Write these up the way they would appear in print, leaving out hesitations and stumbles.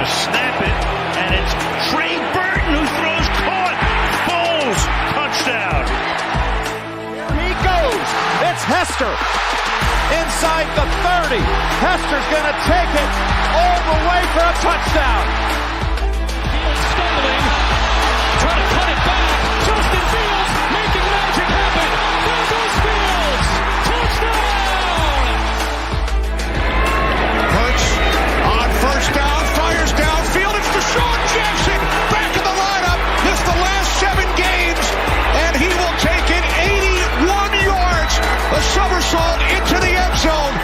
to snap it, and it's Trey Burton who throws caught. Foles, touchdown. Here he goes. It's Hester inside the 30. Hester's going to take it all the way for a touchdown. Fields stumbling, trying to cut it back. Justin Fields making magic happen. There goes Fields. Touchdown! Hurts on first down, fires downfield. It's Deshaun Jackson back in the lineup. Missed the last 7 games, and he will take it 81 yards. A somersault into the end zone.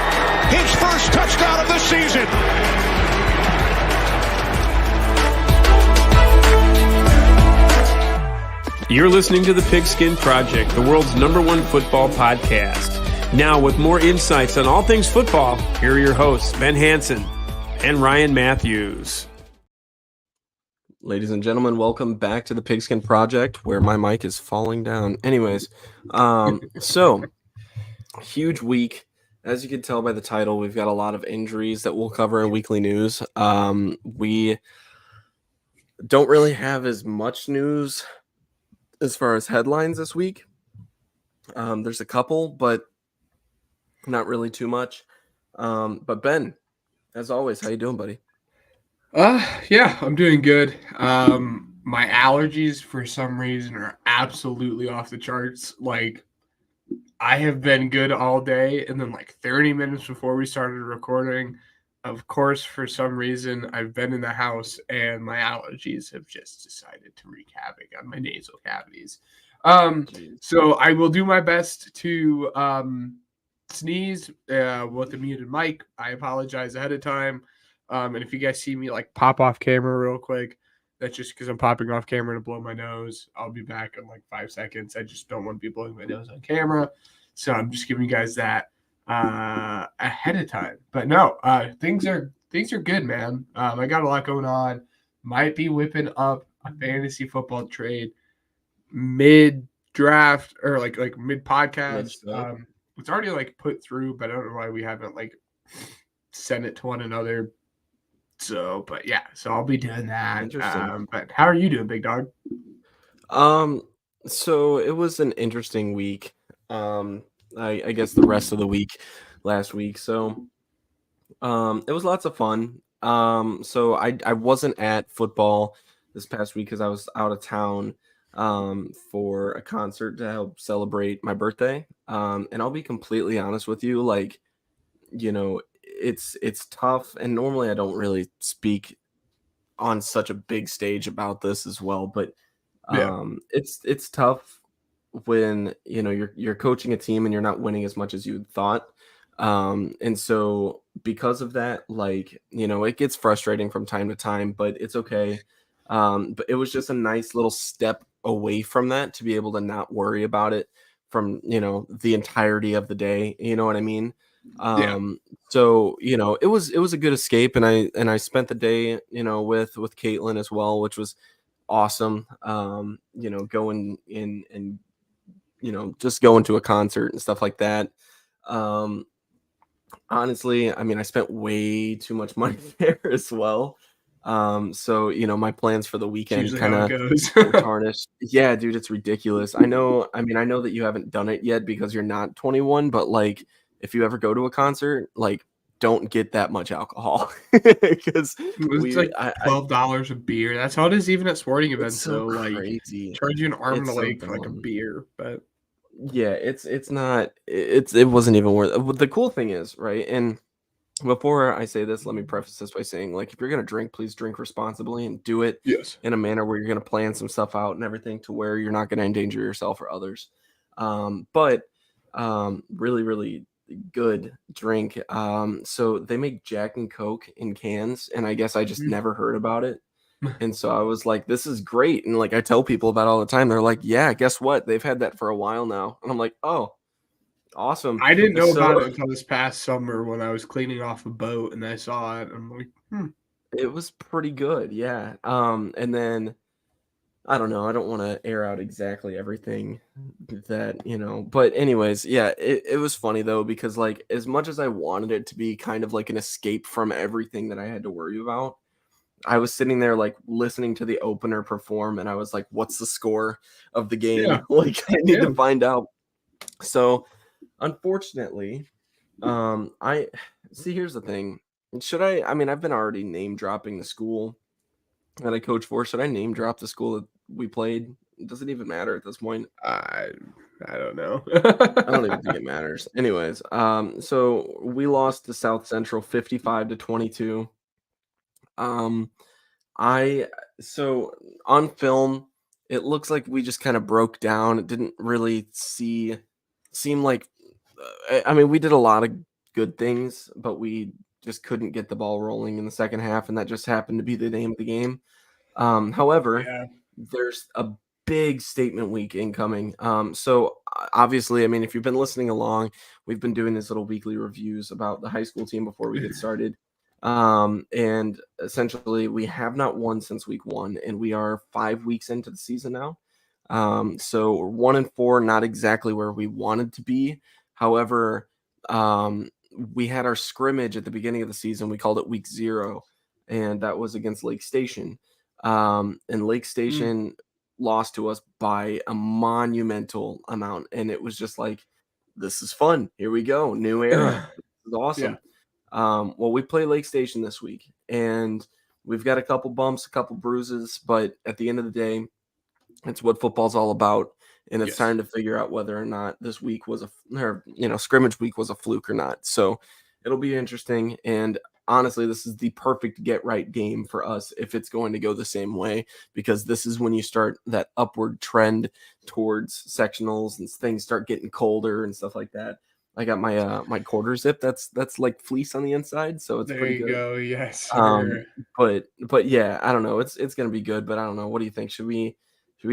His first touchdown of the season. You're listening to the Pigskin Project, the world's #1 football podcast. Now, with more insights on all things football, here are your hosts, Ben Hansen and Ryan Matthews. Ladies and gentlemen, welcome back to the Pigskin Project, where my mic is falling down. Anyways, so huge week. As you can tell by the title, we've got a lot of injuries that we'll cover in weekly news. We don't really have as much news as far as headlines this week. There's a couple, but not really too much. But Ben, as always, how you doing, buddy? Yeah, I'm doing good. My allergies for some reason are absolutely off the charts. Like, I have been good all day, and then like 30 minutes before we started recording, of course, for some reason, I've been in the house and my allergies have just decided to wreak havoc on my nasal cavities. So I will do my best to sneeze with a muted mic. I apologize ahead of time. And if you guys see me like pop off camera real quick, that's just because I'm popping off camera to blow my nose. I'll be back in like 5 seconds. I just don't want to be blowing my nose on camera. So I'm just giving you guys that ahead of time. But no, things are good, man. I got a lot going on. Might be whipping up a fantasy football trade mid draft or like mid podcast. It's already like put through, but I don't know why we haven't like sent it to one another. So, but yeah, so I'll be doing that. But how are you doing, big dog? So it was an interesting week. I guess the rest of the week last week. So, it was lots of fun. So I wasn't at football this past week because I was out of town, for a concert to help celebrate my birthday. And I'll be completely honest with you, like, you know, it's tough, and normally I don't really speak on such a big stage about this as well, but it's tough when, you know, you're coaching a team and you're not winning as much as you thought. And so because of that, like, you know, it gets frustrating from time to time, but it's okay. But it was just a nice little step away from that to be able to not worry about it from, you know, the entirety of the day. You know what I mean? So, you know, it was a good escape, and I spent the day, you know, with Caitlin as well, which was awesome. You know, going in and, you know, just going to a concert and stuff like that. Honestly, I mean, I spent way too much money there as well. So, you know, my plans for the weekend kind of tarnished. Yeah, dude, it's ridiculous. I know that you haven't done it yet because you're not 21, but like, if you ever go to a concert, like, don't get that much alcohol because it's like $12 a beer. That's how it is even at sporting events. So crazy. Like, charge you an arm and a leg for like a beer, but yeah, it wasn't even worth it. The cool thing is, right? And before I say this, let me preface this by saying, like, if you're gonna drink, please drink responsibly and do it in a manner where you're gonna plan some stuff out and everything to where you're not gonna endanger yourself or others. But really, really good drink. So they make Jack and Coke in cans, and I guess I just never heard about it. And so I was like, this is great. And like, I tell people about it all the time. They're like, yeah, guess what? They've had that for a while now. And I'm like, oh, awesome. I didn't know about it until this past summer when I was cleaning off a boat and I saw it. I'm like, It was pretty good. Yeah. And then I don't know. I don't want to air out exactly everything that, you know, but anyways, yeah, it was funny though, because like, as much as I wanted it to be kind of like an escape from everything that I had to worry about, I was sitting there like listening to the opener perform, and I was like, "What's the score of the game?" Yeah. Like I need Yeah. to find out. So, unfortunately, I see. Here's the thing. Should I? I mean, I've been already name dropping the school that I coach for. Should I name drop the school that we played? Does it even matter at this point? I don't know. I don't even think it matters. Anyways, so we lost to South Central 55-22. Um, I so on film, it looks like we just kind of broke down. It didn't really seem like I mean, we did a lot of good things, but we just couldn't get the ball rolling in the second half, and that just happened to be the name of the game. However, Yeah. there's a big statement week incoming. So obviously, I mean, if you've been listening along, we've been doing these little weekly reviews about the high school team before we get started. And essentially, we have not won since week 1, and we are 5 weeks into the season now. So 1-4, not exactly where we wanted to be. However, we had our scrimmage at the beginning of the season. We called it week 0, and that was against Lake Station. And Lake Station lost to us by a monumental amount, and it was just like, this is fun. Here we go, new era. This is awesome. Well, we play Lake Station this week, and we've got a couple bumps, a couple bruises, but at the end of the day, it's what football's all about, and it's time to figure out whether or not this week was scrimmage week was a fluke or not. So it'll be interesting, and honestly, this is the perfect get right game for us if it's going to go the same way, because this is when you start that upward trend towards sectionals and things start getting colder and stuff like that. I got my my quarter zip that's like fleece on the inside, so it's There pretty you good. go. Yes, sir. But yeah, I don't know. It's gonna be good, but I don't know. What do you think? Should we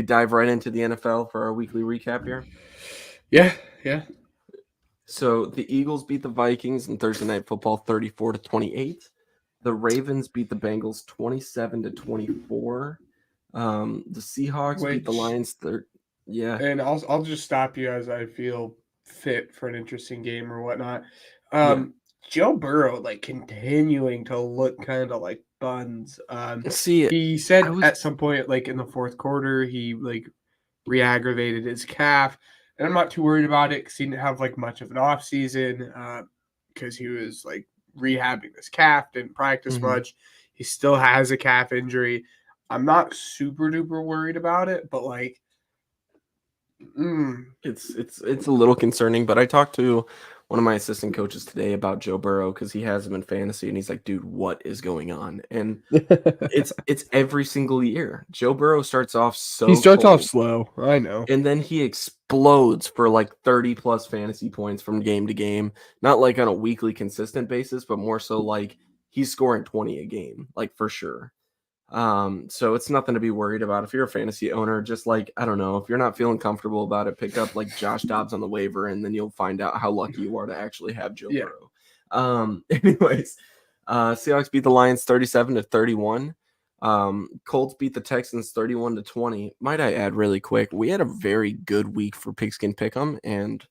dive right into the NFL for our weekly recap here? Yeah, yeah. So the Eagles beat the Vikings in Thursday Night Football 34-28. The Ravens beat the Bengals 27-24. The Seahawks beat the Lions. Yeah. And I'll just stop you as I feel fit for an interesting game or whatnot. Yeah. Joe Burrow like continuing to look kind of like buns. See, he said at some point like in the fourth quarter he like re-aggravated his calf, and I'm not too worried about it because he didn't have like much of an off season because he was like rehabbing his calf, didn't practice much. He still has a calf injury. I'm not super duper worried about it, but like it's a little concerning. But I talked to one of my assistant coaches today about Joe Burrow because he has him in fantasy, and he's like, dude, what is going on? And it's every single year. Joe Burrow starts off off slow. I know. And then he explodes for like 30 plus fantasy points from game to game, not like on a weekly consistent basis, but more so like he's scoring 20 a game, like for sure. So it's nothing to be worried about. If you're a fantasy owner, just like, I don't know, if you're not feeling comfortable about it, pick up like Josh Dobbs on the waiver, and then you'll find out how lucky you are to actually have Joe Burrow. Anyways, Seahawks beat the Lions 37-31. Colts beat the Texans 31-20. Might I add really quick, we had a very good week for Pigskin Pick'em, and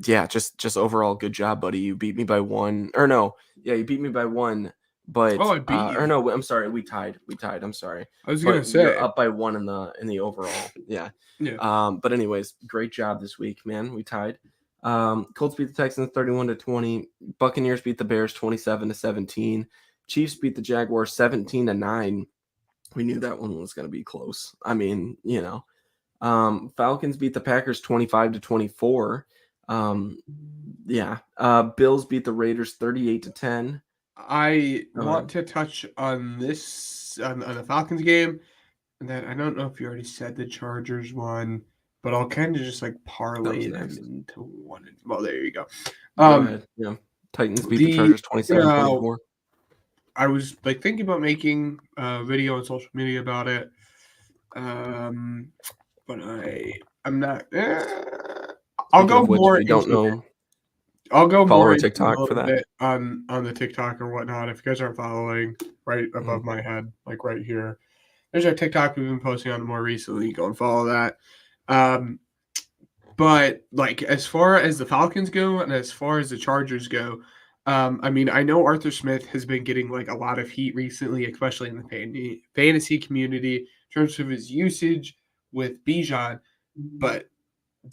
yeah, just overall good job, buddy. You beat me by 1, or no, yeah, you beat me by 1. But I beat you. Or no, I'm sorry, we tied. I'm sorry. I was gonna say you're up by 1 in the overall. Yeah. But anyways, great job this week, man. We tied. Colts beat the Texans 31-20. Buccaneers beat the Bears 27-17. Chiefs beat the Jaguars 17-9. We knew that one was going to be close. I mean, you know. Falcons beat the Packers 25-24. Bills beat the Raiders 38-10. I want to touch on this on the Falcons game, and then I don't know if you already said the Chargers one, but I'll kind of just like parlay them into one. Well, there you go. Go ahead. Yeah, Titans beat the Chargers 27-24. I was like thinking about making a video on social media about it, but I'm not. I'll go more. We don't know. I'll go follow more our TikTok for that on the TikTok or whatnot. If you guys aren't following, right above my head, like right here, there's our TikTok we've been posting on more recently. Go and follow that. But like as far as the Falcons go and as far as the Chargers go, I mean, I know Arthur Smith has been getting like a lot of heat recently, especially in the fantasy community in terms of his usage with Bijan, but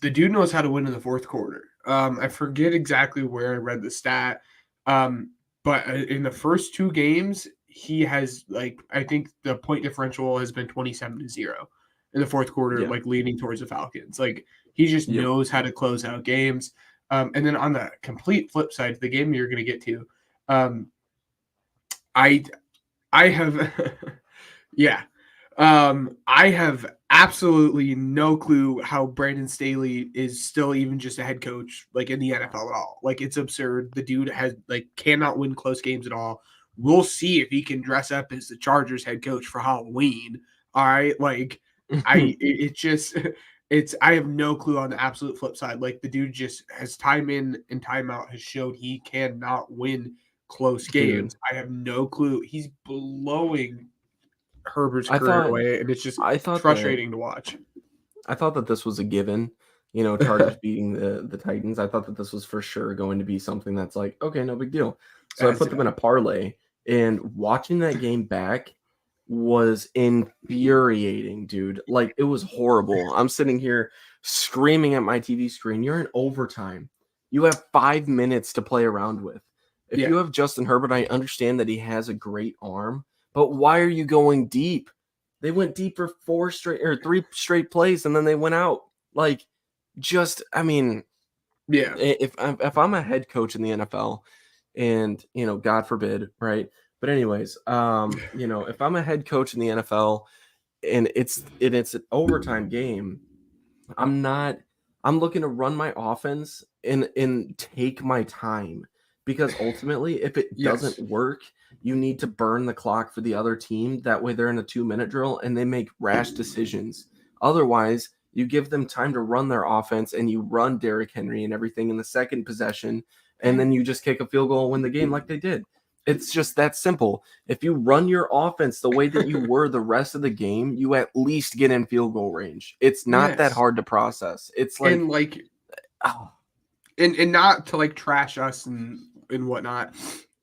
the dude knows how to win in the fourth quarter. I forget exactly where I read the stat, but in the first 2 games, he has like I think the point differential has been 27-0 in the fourth quarter, Yeah. like leaning towards the Falcons. Like he just Yep. knows how to close out games. And then on the complete flip side, the game you're going to get to, I have, yeah, I have absolutely no clue how Brandon Staley is still even just a head coach, like in the NFL at all. Like it's absurd. The dude has like cannot win close games at all. We'll see if he can dress up as the Chargers head coach for Halloween. All right, like it just it's I have no clue on the absolute flip side. Like the dude just has time in and time out has showed he cannot win close games. Dude, I have no clue. He's blowing Herbert's I career thought away, and it's just I thought that frustrating to watch. I thought that this was a given. Chargers beating the Titans. I thought that this was for sure going to be something that's like, okay, no big deal. So I put them in a parlay, and watching that game back was infuriating, dude. Like it was horrible. I'm sitting here screaming at my TV screen. You're in overtime. You have 5 minutes to play around with. If Yeah. you have Justin Herbert, I understand that he has a great arm, but why are you going deep? They went deep for 3 straight plays, and then they went out. Like, I mean, Yeah. if I'm a head coach in the NFL, and God forbid, right? But anyways, if I'm a head coach in the NFL, and it's an overtime game, I'm looking to run my offense and take my time, because ultimately, if it Yes. doesn't work, you need to burn the clock for the other team. That way they're in a 2-minute drill and they make rash decisions. Otherwise, you give them time to run their offense and you run Derrick Henry and everything in the second possession, and then you just kick a field goal and win the game like they did. It's just that simple. If you run your offense the way that you were the rest of the game, you at least get in field goal range. It's not that Yes. hard to process. It's like, And like oh, and not to like trash us and whatnot,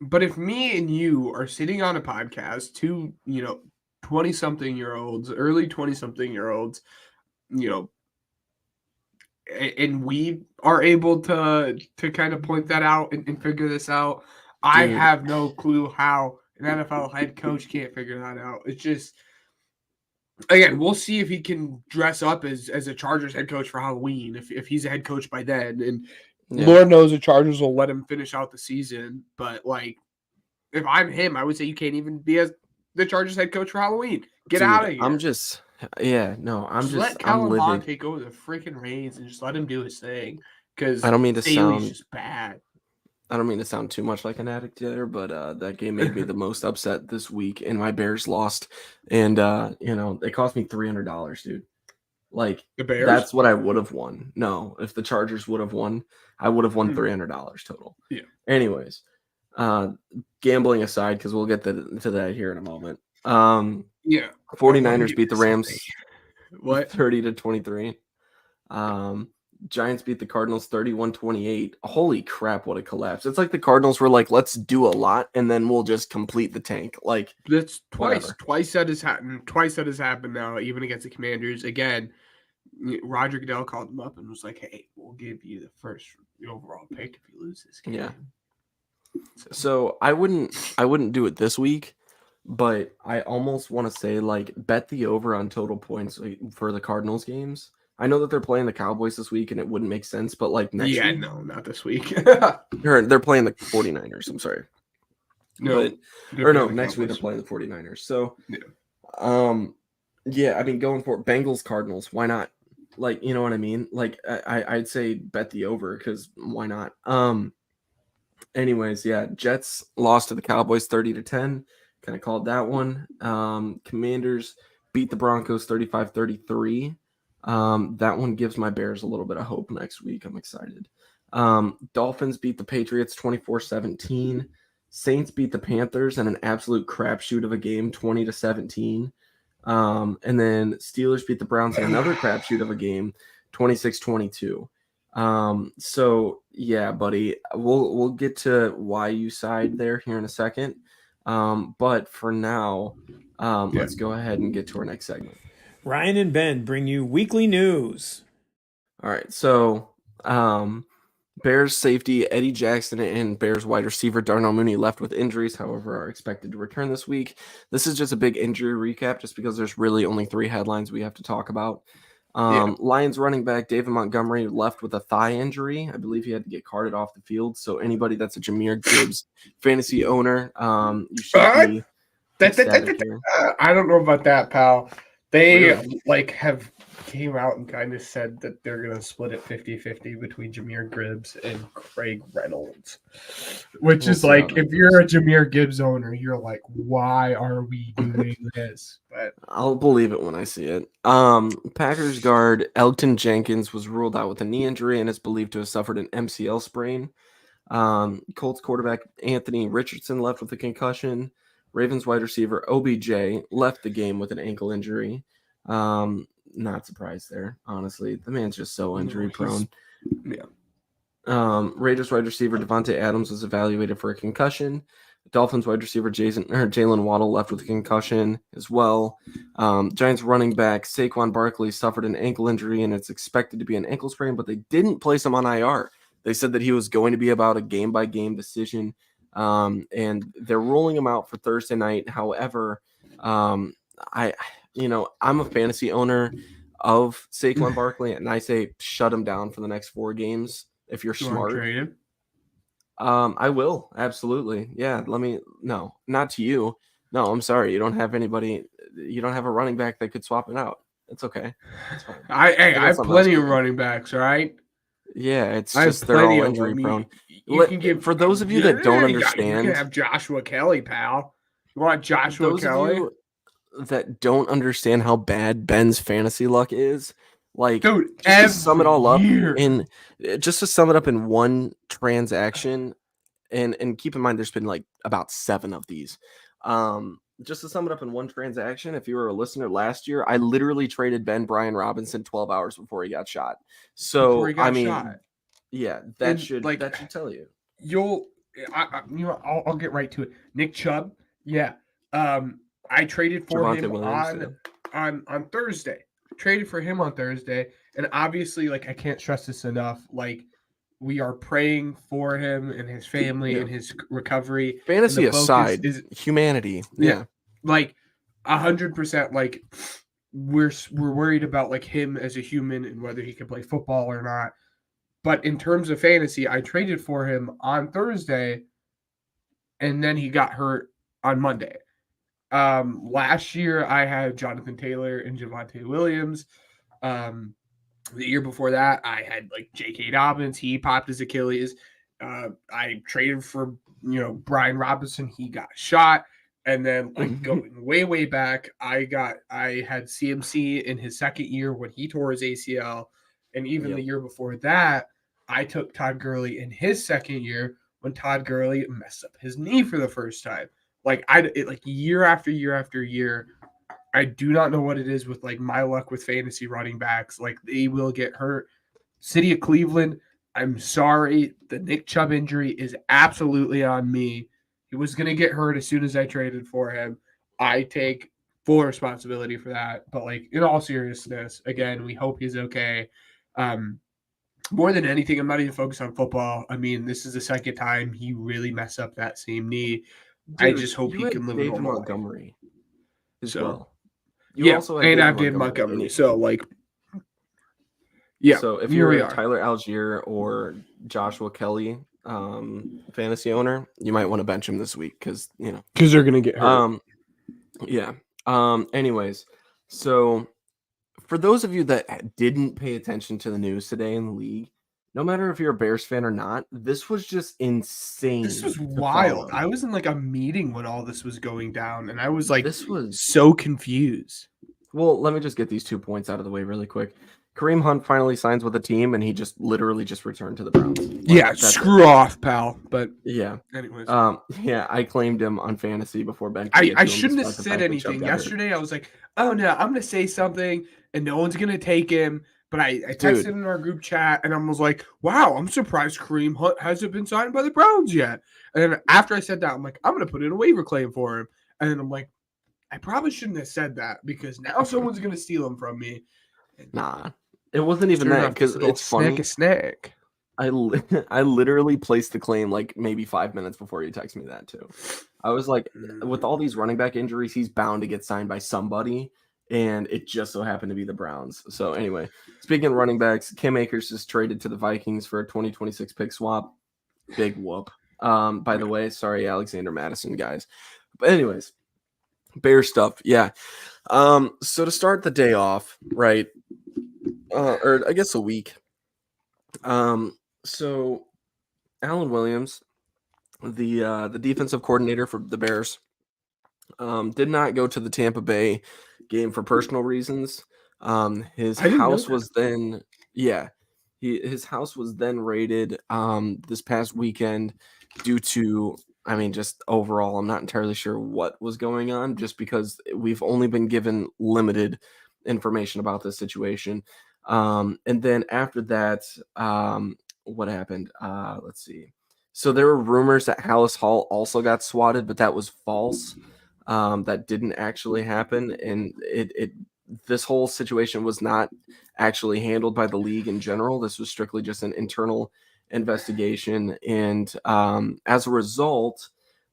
but if me and you are sitting on a podcast, 20-something-year-olds, early 20-something-year-olds, and we are able to kind of point that out and figure this out, I dude. have no clue how an NFL head coach can't figure that out. It's just, again, we'll see if he can dress up as a Chargers head coach for Halloween, if he's a head coach by then. And Yeah. Lord knows the Chargers will let him finish out the season. But like, if I'm him, I would say you can't even be the Chargers head coach for Halloween. Get out of here. I'm just Let I'm Kellen Mond livid. take over the freaking reins and just let him do his thing. Because I don't mean to Staley's sound just bad. I don't mean to sound too much like an addict there, but that game made me the most upset this week, and my Bears lost, and it cost me $300, dude. Like, The Bears? that's what I would have won. No, if the Chargers would have won, I would have won $300 total. Yeah. Anyways, gambling aside, because we'll get to that here in a moment. Yeah. 49ers beat the Rams What? 30-23. Giants beat the Cardinals 31-28. Holy crap, what a collapse. It's like the Cardinals were like, let's do a lot and then we'll just complete the tank. Like, That's twice. Whatever. Twice that has happened. Twice that has happened now, even against the Commanders. Again, Roger Goodell called him up and was like, hey, we'll give you the first overall pick if you lose this game. Yeah. So I wouldn't do it this week, but I almost want to say, like, bet the over on total points for the Cardinals games. I know that they're playing the Cowboys this week and it wouldn't make sense, but like next week. No, not this week. They're playing the 49ers. I'm sorry. Next week they're playing the 49ers. So, yeah, I mean, going for Bengals Cardinals, why not? Like, you know what I mean? Like, I'd say bet the over, because why not? Anyways, yeah, Jets lost to the Cowboys 30-10. Kind of called that one. Commanders beat the Broncos 35-33. That one gives my Bears a little bit of hope next week. I'm excited. Dolphins beat the Patriots 24-17. Saints beat the Panthers in an absolute crapshoot of a game, 20-17. And then Steelers beat the Browns in another crapshoot of a game, 26-22. So yeah, buddy, we'll get to why you side there here in a second. But for now, let's go ahead and get to our next segment. Ryan and Ben bring you weekly news. All right, so Bears safety Eddie Jackson and Bears wide receiver Darnell Mooney left with injuries, however, are expected to return this week. This is just a big injury recap just because there's really only 3 headlines we have to talk about. Lions running back David Montgomery left with a thigh injury. I believe he had to get carted off the field. So anybody that's a Jahmyr Gibbs fantasy owner, you should be ecstatic here. I don't know about that, pal. They Really? have came out and kind of said that they're going to split it 50-50 between Jahmyr Gibbs and Craig Reynolds, which is like, if you're a Jahmyr Gibbs owner, you're like, why are we doing this? But I'll believe it when I see it. Packers guard Elgton Jenkins was ruled out with a knee injury and is believed to have suffered an MCL sprain. Colts quarterback Anthony Richardson left with a concussion. Ravens wide receiver OBJ left the game with an ankle injury. Not surprised there, honestly. The man's just so injury prone. Raiders wide receiver Devontae Adams was evaluated for a concussion. Dolphins wide receiver Jalen Waddle left with a concussion as well. Giants running back Saquon Barkley suffered an ankle injury, and it's expected to be an ankle sprain, but they didn't place him on IR. They said that he was going to be about a game-by-game decision, and they're rolling him out for Thursday night. However, I'm a fantasy owner of Saquon Barkley, and I say shut him down for the next 4 games if you're smart. I will, absolutely. Yeah, no, not to you. No, I'm sorry. You don't have anybody. You don't have a running back that could swap it out. It's okay. It's fine. I have plenty of running backs, all right? Yeah, it's just they're all injury prone. You can give, for those of you that don't understand, you can have Joshua Kelly, pal. You want Joshua Kelly? Of you that don't understand how bad Ben's fantasy luck is, like, dude, just to sum it all up in one transaction, and keep in mind there's been like about 7 of these. Just to sum it up in one transaction, if you were a listener last year, I literally traded Brian Robinson 12 hours before he got shot. So yeah, that should tell you. I'll get right to it. Nick Chubb, yeah. I traded for him on Thursday. Traded for him on Thursday, and obviously, like, I can't stress this enough. Like, we are praying for him and his family and his recovery. Fantasy aside, humanity, like 100%. Like, we're worried about like him as a human and whether he can play football or not. But in terms of fantasy, I traded for him on Thursday, and then he got hurt on Monday. Last year I had Jonathan Taylor and Javonte Williams. The year before that I had like J.K. Dobbins. He popped his Achilles. I traded for Brian Robinson. He got shot. And then like going way back, I had CMC in his second year when he tore his ACL, and even the year before that, I took Todd Gurley in his second year when Todd Gurley messed up his knee for the first time. Like year after year after year, I do not know what it is with like my luck with fantasy running backs. Like, they will get hurt. City of Cleveland, I'm sorry. The Nick Chubb injury is absolutely on me. He was going to get hurt as soon as I traded for him. I take full responsibility for that. But like, in all seriousness, again, we hope he's okay. More than anything, I'm not even focused on football. I mean, this is the second time he really messed up that same knee. Dude, I just hope he can live a normal Montgomery life. As well. I've David Montgomery. So like, yeah. So if you're a Tyler Algier or Joshua Kelly fantasy owner, you might want to bench him this week because they're gonna get hurt. Anyways, so for those of you that didn't pay attention to the news today in the league, no matter if you're a Bears fan or not, this was just insane. This was wild. I was in like a meeting when all this was going down, and I was like, so confused. Well, let me just get these 2 points out of the way really quick. Kareem Hunt finally signs with a team, and he just literally just returned to the Browns. Screw off, pal. But anyways, I claimed him on fantasy before Ben. I shouldn't have said anything yesterday. I was like, oh no, I'm gonna say something, and no one's gonna take him. But I texted in our group chat and I was like, wow, I'm surprised Kareem Hunt hasn't been signed by the Browns yet. And then after I said that, I'm like, I'm going to put in a waiver claim for him. And then I'm like, I probably shouldn't have said that because now someone's going to steal him from me. Nah, it wasn't even that because it's funny. Snack. I literally placed the claim like maybe 5 minutes before you texted me that too. I was like, with all these running back injuries, he's bound to get signed by somebody, and it just so happened to be the Browns. So anyway, speaking of running backs, Cam Akers just traded to the Vikings for a 2026 pick swap. Big whoop. By the way, sorry, Alexander Madison, guys. But anyways, Bear stuff, yeah. So to start the day off, right, or I guess a week. So Alan Williams, the defensive coordinator for the Bears, did not go to the Tampa Bay game for personal reasons. His house was then, his house was then raided this past weekend due to, I mean, just overall, I'm not entirely sure what was going on, just because we've only been given limited information about this situation. And then after that, what happened? Let's see. So there were rumors that Hallis Hall also got swatted, but that was false. That didn't actually happen, and this whole situation was not actually handled by the league in general. This was strictly just an internal investigation, and as a result,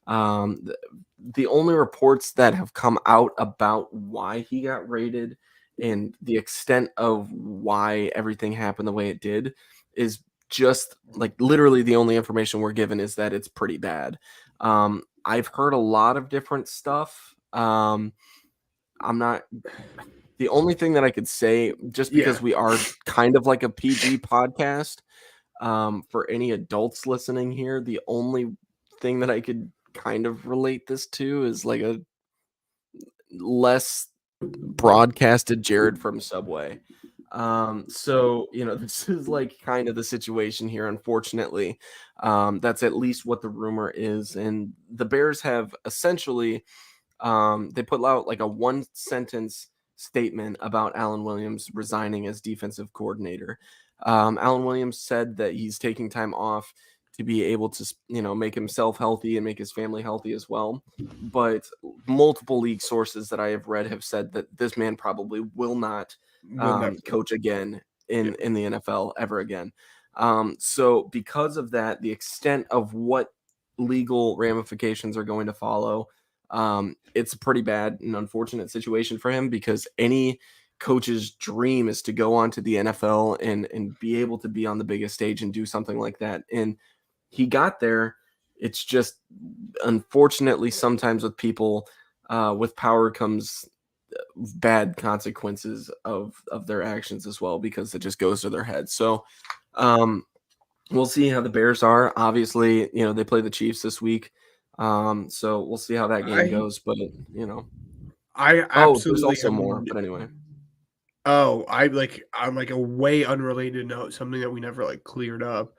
the only reports that have come out about why he got raided and the extent of why everything happened the way it did is just like literally the only information we're given is that it's pretty bad. I've heard a lot of different stuff. I'm not the only thing that I could say, just because we are kind of like a PG podcast, for any adults listening here, the only thing that I could kind of relate this to is like a less broadcasted Jared from Subway. So, this is like kind of the situation here, unfortunately. That's at least what the rumor is. And the Bears have essentially, they put out like a 1-sentence statement about Alan Williams resigning as defensive coordinator. Alan Williams said that he's taking time off to be able to, make himself healthy and make his family healthy as well. But multiple league sources that I have read have said that this man probably will not coach again in the NFL ever again. So because of that, the extent of what legal ramifications are going to follow, it's a pretty bad and unfortunate situation for him, because any coach's dream is to go on to the NFL and be able to be on the biggest stage and do something like that. And he got there. It's just, unfortunately, sometimes with people with power comes bad consequences of their actions as well, because it just goes to their head. So we'll see how the Bears are. Obviously, they play the Chiefs this week. So we'll see how that game goes. But, I absolutely there's also more. But anyway. Oh, I'm like a way unrelated note, something that we never like cleared up.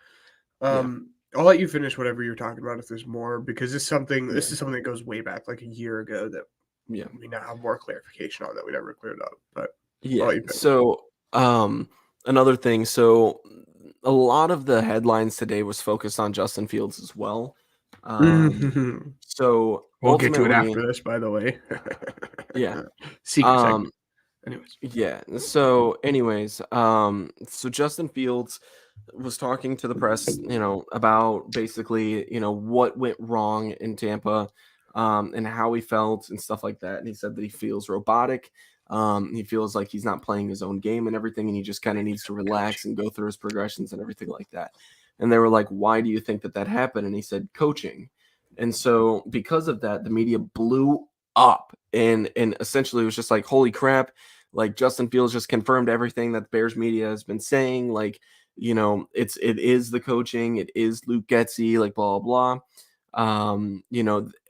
I'll let you finish whatever you're talking about if there's more, because this is something that goes way back like a year ago that we now have more clarification on that we never cleared up. But so another thing, so a lot of the headlines today was focused on Justin Fields as well. So we'll get to it after this, by the way. Secret segment. Anyways, so Justin Fields was talking to the press, about basically, what went wrong in Tampa, and how he felt and stuff like that. And he said that he feels robotic. He feels like he's not playing his own game and everything, and he just kind of needs to relax and go through his progressions and everything like that. And they were like, why do you think that happened? And he said, coaching. And so because of that, the media blew up and essentially it was just like, holy crap, like Justin Fields just confirmed everything that the Bears media has been saying. Like, it is the coaching, it is Luke Getsy, like blah, blah, blah.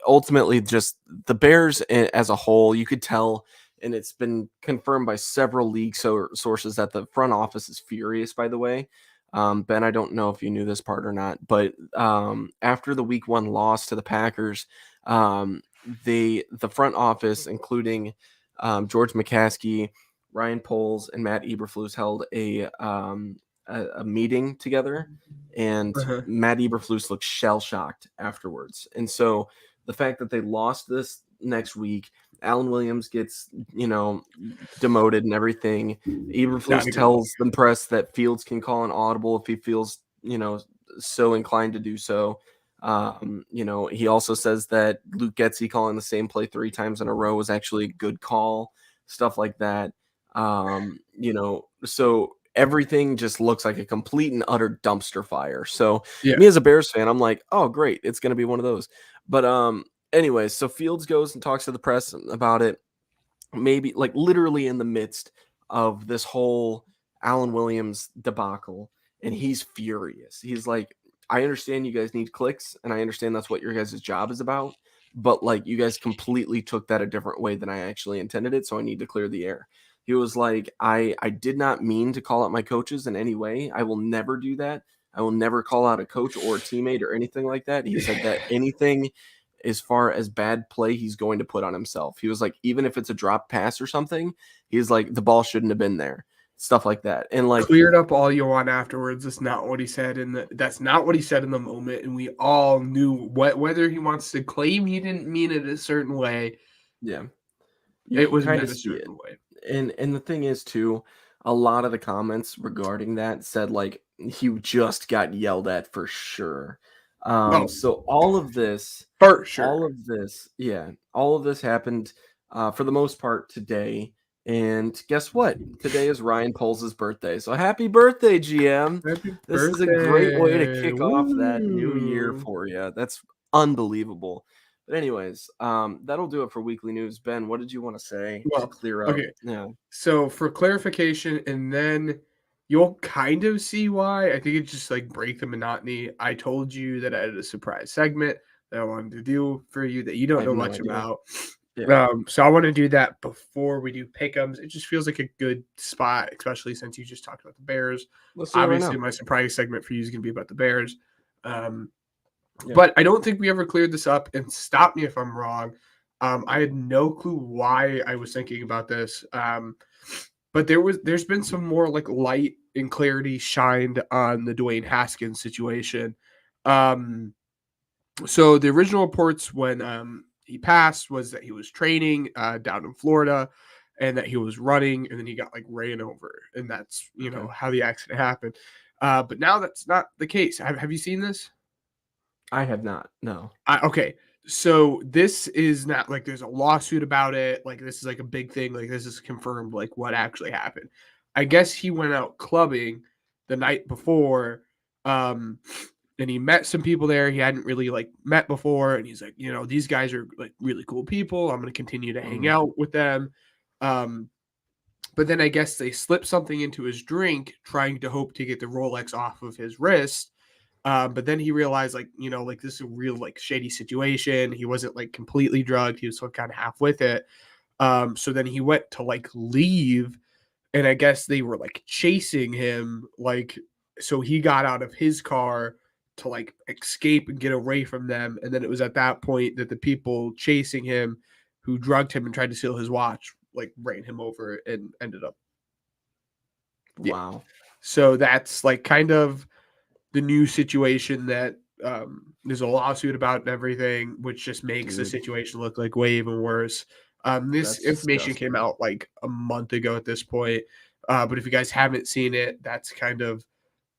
Ultimately just the Bears as a whole, you could tell, and it's been confirmed by several league sources that the front office is furious, by the way. Ben, I don't know if you knew this part or not, but after the week 1 loss to the Packers, the front office, including George McCaskey, Ryan Poles and Matt Eberflus held a meeting together, and Matt Eberflus looked shell-shocked afterwards. And so the fact that they lost this next week, Alan Williams gets, demoted and everything. Eberflus tells the press that Fields can call an audible if he feels, so inclined to do so. He also says that Luke Getsy calling the same play 3 times in a row was actually a good call, stuff like that. So everything just looks like a complete and utter dumpster fire. So me as a Bears fan, I'm like, oh, great. It's going to be one of those. But anyways, so Fields goes and talks to the press about it, maybe like literally in the midst of this whole Alan Williams debacle. And he's furious. He's like, I understand you guys need clicks, and I understand that's what your guys' job is about. But like, you guys completely took that a different way than I actually intended it. So I need to clear the air. He was like, I did not mean to call out my coaches in any way. I will never do that. I will never call out a coach or a teammate or anything like that. He said that anything as far as bad play, he's going to put on himself. He was like, even if it's a drop pass or something, he's like, the ball shouldn't have been there. Stuff like that. And like, cleared up all you want afterwards. That's not what he said that's not what he said in the moment. And we all knew whether he wants to claim he didn't mean it a certain way. Yeah. It was meant a certain way. And the thing is too, a lot of the comments regarding that said like he just got yelled at for sure. So all of this for sure. All of this happened for the most part today. And guess what? Today is Ryan Poles' birthday. So happy birthday, GM. This is a great way to kick off that new year for you. That's unbelievable. But anyways, that'll do it for weekly news. Ben, what did you want to say to clear up? Okay. Yeah. So for clarification, and then you'll kind of see why. I think it's just like break the monotony. I told you that I had a surprise segment that I wanted to do for you that you don't know much about. Yeah. So I want to do that before we do pick'ems. It just feels like a good spot, especially since you just talked about the Bears. Obviously, my surprise segment for you is going to be about the Bears. But I don't think we ever cleared this up, and stop me if I'm wrong. I had no clue why I was thinking about this. But there's been some more like light and clarity shined on the Dwayne Haskins situation. So the original reports when he passed was that he was training down in Florida and that he was running and then he got like ran over, and that's how the accident happened. But now that's not the case. Have you seen this? I have not. No. Okay. So this is not like there's a lawsuit about it. Like this is like a big thing. Like this is confirmed like what actually happened. I guess he went out clubbing the night before. And he met some people there he hadn't really like met before. And he's like, these guys are like really cool people. I'm going to continue to hang out with them. But then I guess they slipped something into his drink, trying to hope to get the Rolex off of his wrist. But then he realized like this is a real like shady situation. He wasn't like completely drugged. He was still kind of half with it. So then he went to like leave, and I guess they were like chasing him. Like, so he got out of his car to like escape and get away from them. And then it was at that point that the people chasing him who drugged him and tried to steal his watch, like ran him over and ended up. Wow. Yeah. So that's like kind of the new situation that there's a lawsuit about and everything, which just makes the situation look like way even worse. This information came out like a month ago at this point. But if you guys haven't seen it, that's kind of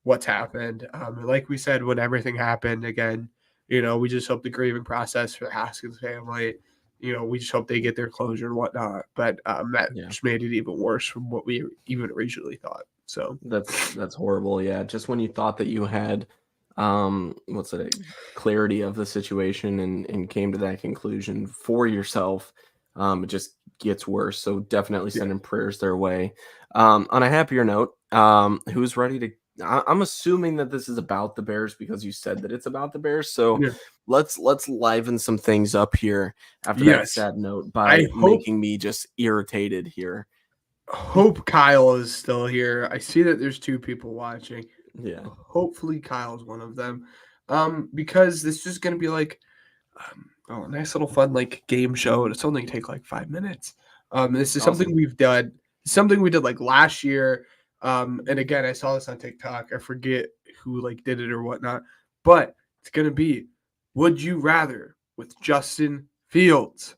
what's happened. Like we said, when everything happened again, we just hope the grieving process for the Haskins family, we just hope they get their closure and whatnot. But just made it even worse from what we even originally thought. So that's horrible. Yeah. Just when you thought that you had, clarity of the situation and came to that conclusion for yourself, it just gets worse. So definitely sending prayers their way. On a happier note, who's ready to, I'm assuming that this is about the Bears because you said that it's about the Bears. So let's liven some things up here after that sad note by making me just irritated here. Hope Kyle is still here. I see that there's 2 people watching. Yeah. Hopefully Kyle's one of them. Because this is going to be like a nice little fun like game show. It's only take like 5 minutes. This is something we've done something we did like last year. And again, I saw this on TikTok. I forget who like did it or whatnot, but it's gonna be would you rather with Justin Fields.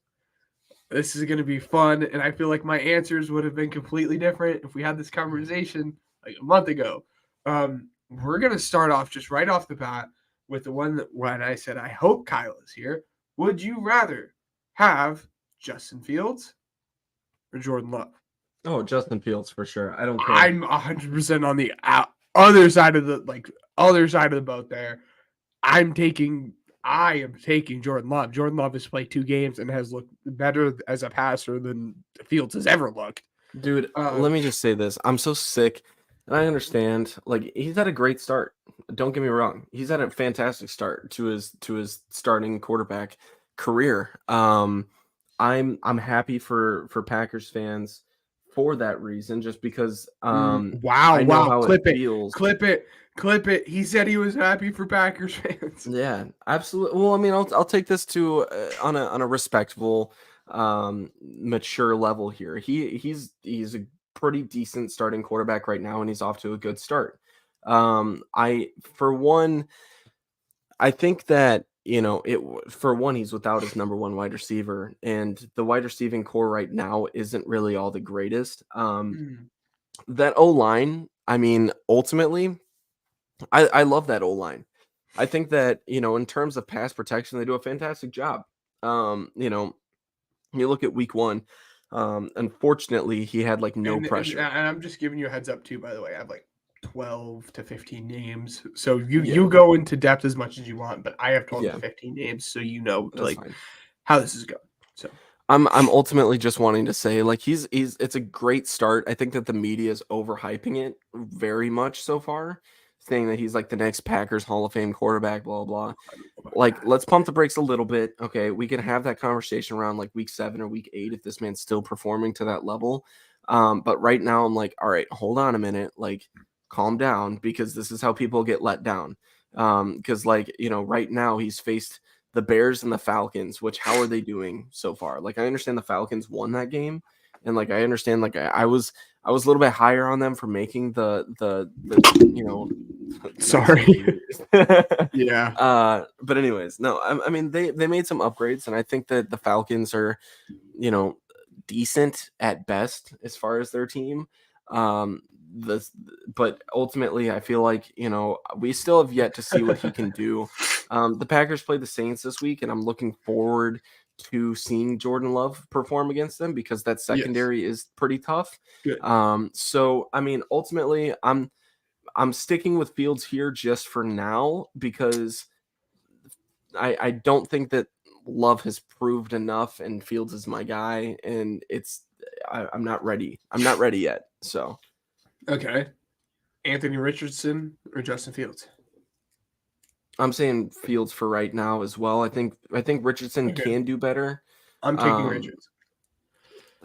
This is gonna be fun, and I feel like my answers would have been completely different if we had this conversation like a month ago. We're gonna start off just right off the bat with the one that when I said I hope Kyle is here. Would you rather have Justin Fields or Jordan Love? Oh, Justin Fields for sure. I don't care. I'm 100% on the other side of the boat there. I am taking Jordan Love. Jordan Love has played 2 games and has looked better as a passer than Fields has ever looked. Dude, let me just say this. I'm so sick. And I understand, like, he's had a great start. Don't get me wrong. He's had a fantastic start to his starting quarterback career. I'm happy for Packers fans for that reason, just because I know how clip it feels. Clip it. He said he was happy for Packers fans. Yeah, absolutely. Well, I mean, I'll take this to on a respectable, mature level here. He's a pretty decent starting quarterback right now, and he's off to a good start. I think that he's without his number 1 wide receiver, and the wide receiving core right now isn't really all the greatest. That O-line, I mean, ultimately, I love that O-line. I think that, in terms of pass protection, they do a fantastic job. You look at week 1, unfortunately, he had like no pressure. And I'm just giving you a heads up too, by the way. I have like 12 to 15 names. So you go into depth as much as you want, but I have 12 to 15 names, so That's fine. how this is going. So I'm ultimately just wanting to say, like, it's a great start. I think that the media is overhyping it very much so far, saying that he's like the next Packers Hall of Fame quarterback, blah, blah. Like, let's pump the brakes a little bit. Okay, we can have that conversation around like week 7 or week 8 if this man's still performing to that level. But right now I'm like, all right, hold on a minute, like, calm down, because this is how people get let down. Because right now he's faced the Bears and the Falcons, which how are they doing so far? Like, I understand the Falcons won that game, and like I understand, like I was a little bit higher on them for making the sorry. Yeah. But anyways, no, I mean they made some upgrades, and I think that the Falcons are, decent at best as far as their team. But ultimately I feel like, we still have yet to see what he can do. The Packers play the Saints this week, and I'm looking forward to seeing Jordan Love perform against them, because that secondary is pretty tough. Good. So I mean, ultimately I'm sticking with Fields here just for now, because I don't think that Love has proved enough, and Fields is my guy, and I'm not ready. I'm not ready yet. So Okay. Anthony Richardson or Justin Fields? I'm saying Fields for right now as well. I think Richardson can do better. I'm taking Richardson.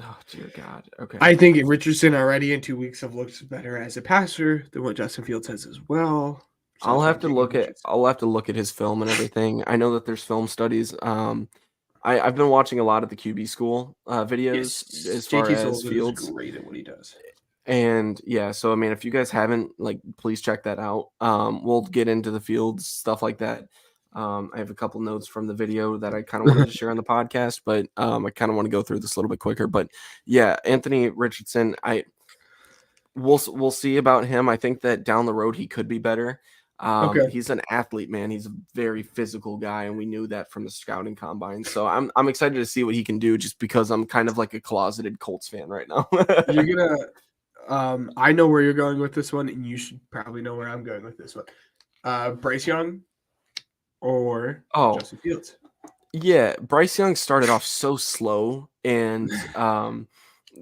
Oh dear God. Okay. I think Richardson already in 2 weeks have looked better as a passer than what Justin Fields has as well. So I'll have to look at his film and everything. I know that there's film studies. I've been watching a lot of the QB school videos as far as Fields. Is great at what he does. And yeah, so I mean, if you guys haven't, like, please check that out. We'll get into the Fields stuff like that. I have a couple notes from the video that I kind of wanted to share on the podcast, but I kind of want to go through this a little bit quicker. But yeah, Anthony Richardson, we'll see about him. I think that down the road he could be better. He's an athlete, man. He's a very physical guy, and we knew that from the scouting combine. So I'm excited to see what he can do, just because I'm kind of like a closeted Colts fan right now. You're gonna. I know where you're going with this one, and you should probably know where I'm going with this one. Bryce Young or Justin Fields? Yeah, Bryce Young started off so slow, and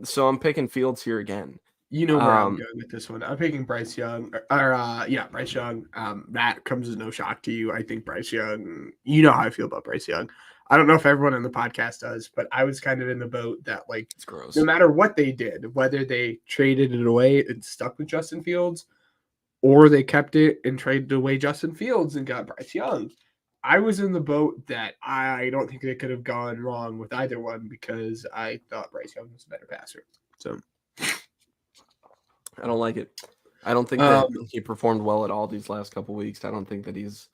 so I'm picking Fields here again. You know where I'm going with this one. I'm picking Bryce Young. Bryce Young. That comes as no shock to you. I think Bryce Young, you know how I feel about Bryce Young. I don't know if everyone in the podcast does, but I was kind of in the boat that, like, it's gross. No matter what they did, whether they traded it away and stuck with Justin Fields, or they kept it and traded away Justin Fields and got Bryce Young, I was in the boat that I don't think they could have gone wrong with either one, because I thought Bryce Young was a better passer. So I don't like it. I don't think that he performed well at all these last couple weeks. I don't think that he's.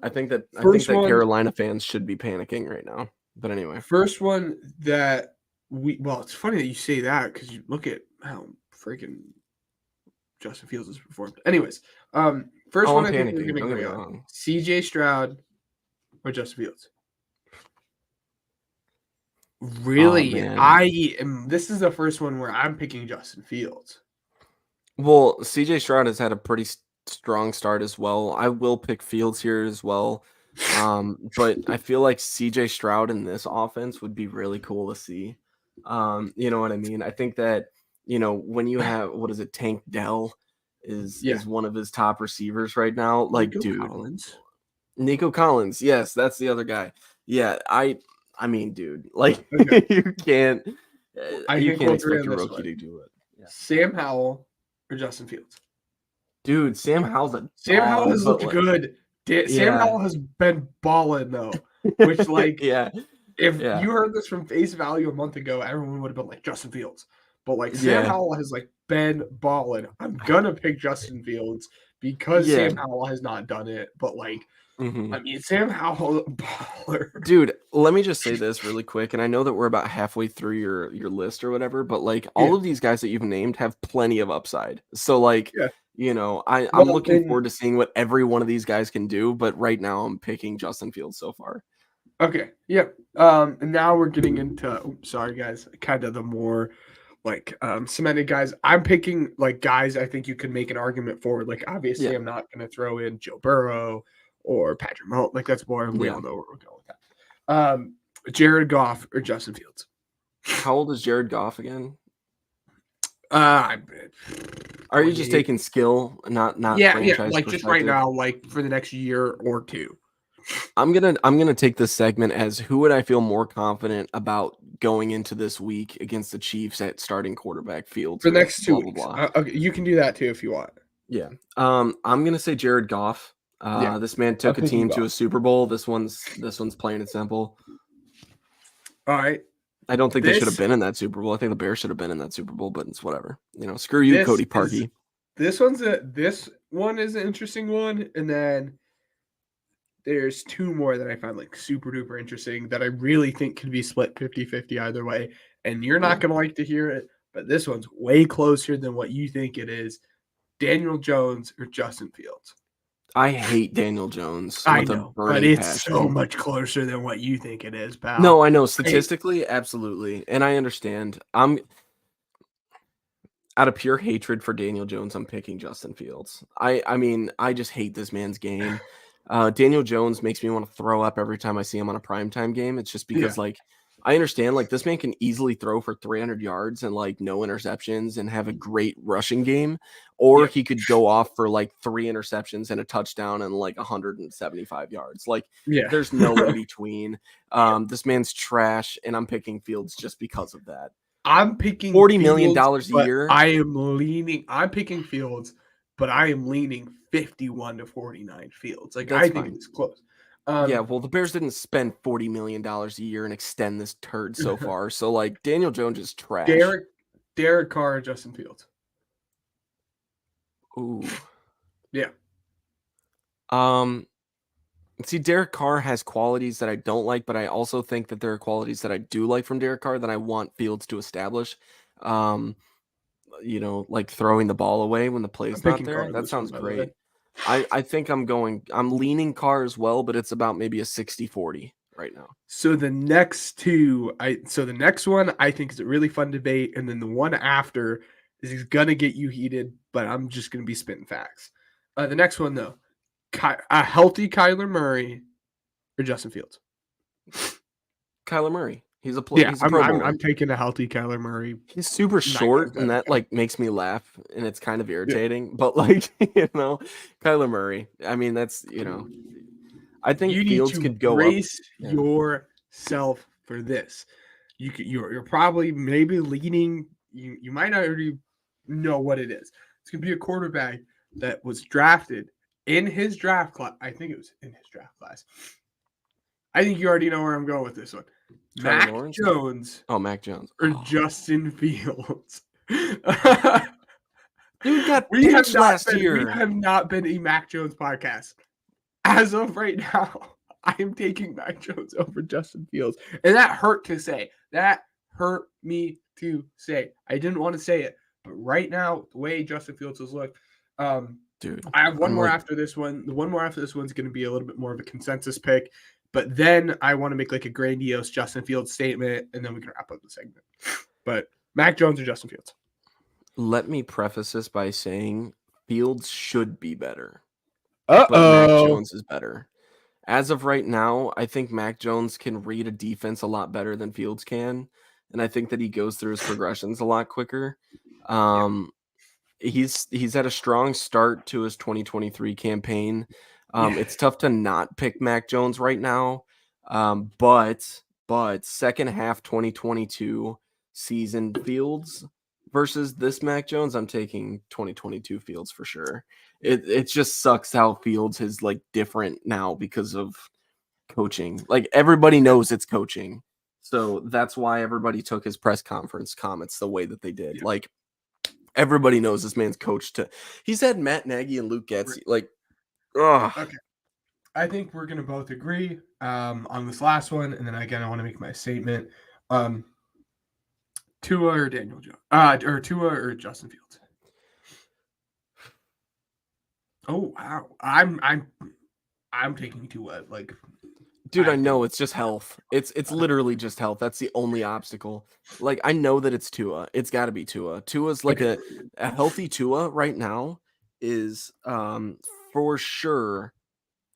I think that Carolina fans should be panicking right now. But anyway, first one that it's funny that you say that because you look at how freaking Justin Fields has performed. Anyways, first one I think we're going to go on. CJ Stroud or Justin Fields. Really, this is the first one where I'm picking Justin Fields. Well, CJ Stroud has had a pretty strong start as well. I will pick Fields here as well. But I feel like CJ Stroud in this offense would be really cool to see. You know what I mean? I think that, when you have, Tank Dell is one of his top receivers right now. Like, Nico Collins. Yes, that's the other guy. Yeah, I mean, dude, like you can't expect a rookie to do it. Yeah. Sam Howell or Justin Fields? Dude, Sam Howell has looked good. Sam Howell has been balling though, which if you heard this from face value a month ago, everyone would have been like Justin Fields. But Sam Howell has been balling. I'm gonna pick Justin Fields because Sam Howell has not done it. But I mean, Sam Howell, baller. Dude, let me just say this really quick, and I know that we're about halfway through your list or whatever, but all of these guys that you've named have plenty of upside. So I'm looking forward to seeing what every one of these guys can do, but right now I'm picking Justin Fields so far. Okay, yeah. And now we're getting into sorry guys, kind of the more cemented guys. I'm picking guys I think you can make an argument for. Obviously I'm not gonna throw in Joe Burrow or Patrick Mahomes. That's boring. We all know where we're going with that. Jared Goff or Justin Fields. How old is Jared Goff again? Are you just taking skill, not franchise just right now, for the next year or two? I'm gonna take this segment as who would I feel more confident about going into this week against the Chiefs at starting quarterback Fields for the next 2 weeks. Okay, you can do that too if you want. Yeah. I'm gonna say Jared Goff. This man took a team to a Super Bowl. This one's plain and simple. All right. I don't think they should have been in that Super Bowl. I think the Bears should have been in that Super Bowl, but it's whatever. Screw you, Cody Parkey. This one is an interesting one, and then there's two more that I find super duper interesting that I really think can be split 50-50 either way. And you're not gonna like to hear it, but this one's way closer than what you think it is. Daniel Jones or Justin Fields? I hate Daniel Jones. I know, but it's so much closer than what you think it is, pal. No, I know. Statistically, absolutely. And I understand. I'm out of pure hatred for Daniel Jones, I'm picking Justin Fields. I mean, I just hate this man's game. Daniel Jones makes me want to throw up every time I see him on a primetime game. It's just because, I understand, this man can easily throw for 300 yards and, no interceptions and have a great rushing game. Or he could go off for, 3 interceptions and a touchdown and, 175 yards. There's no in between. This man's trash, and I'm picking Fields just because of that. I'm picking $40 million a year. I'm picking Fields, but I am leaning 51-49 Fields. I think it's close. Well, the Bears didn't spend $40 million a year and extend this turd so far. So, Daniel Jones is trash. Derek Carr, Justin Fields. Ooh. Yeah. See, Derek Carr has qualities that I don't like, but I also think that there are qualities that I do like from Derek Carr that I want Fields to establish. Throwing the ball away when the play's not there. That sounds great. I think I'm leaning Carr as well, but it's about maybe a 60-40 right now. So the next one I think is a really fun debate, and then the one after is gonna get you heated, but I'm just gonna be spitting facts. The next one though, a healthy Kyler Murray or Justin Fields? Kyler Murray. He's a player. Yeah, I'm taking a healthy Kyler Murray. He's super short, and that makes me laugh, and it's kind of irritating. Yeah. But Kyler Murray. I mean, that's I think Fields could go brace yourself for this. You're probably maybe leaning. You might not already know what it is. It's gonna be a quarterback that was drafted in his draft class. I think it was in his draft class. I think you already know where I'm going with this one. Mac Jones. Oh, Mac Jones. Or Justin Fields. Dude got We have benched not last been, year. We have not been a Mac Jones podcast. As of right now, I am taking Mac Jones over Justin Fields. And that hurt to say. That hurt me to say. I didn't want to say it. But right now, the way Justin Fields has looked, Dude, I have one I'm more like- after this one. The one more after this one's going to be a little bit more of a consensus pick. But then I want to make like a grandiose Justin Fields statement, and then we can wrap up the segment. But Mac Jones or Justin Fields? Let me preface this by saying Fields should be better. But Mac Jones is better. As of right now, I think Mac Jones can read a defense a lot better than Fields can. And I think that he goes through his progressions a lot quicker. He's had a strong start to his 2023 campaign. It's tough to not pick Mac Jones right now. But second half 2022 season Fields versus this Mac Jones, I'm taking 2022 Fields for sure. It just sucks how Fields is like different now because of coaching. Like everybody knows it's coaching. So that's why everybody took his press conference comments the way that they did. Yeah. Like everybody knows this man's coached he's had Matt Nagy and Luke Getz. Like, Okay. I think we're gonna both agree on this last one, and then again I want to make my statement. Tua or Daniel Jones? Or Tua or Justin Fields? Oh wow. I'm taking Tua. Like, dude, I know it's just health. It's literally just health. That's the only obstacle. Like, I know that it's Tua. It's got to be Tua. Tua's like a healthy Tua right now is for sure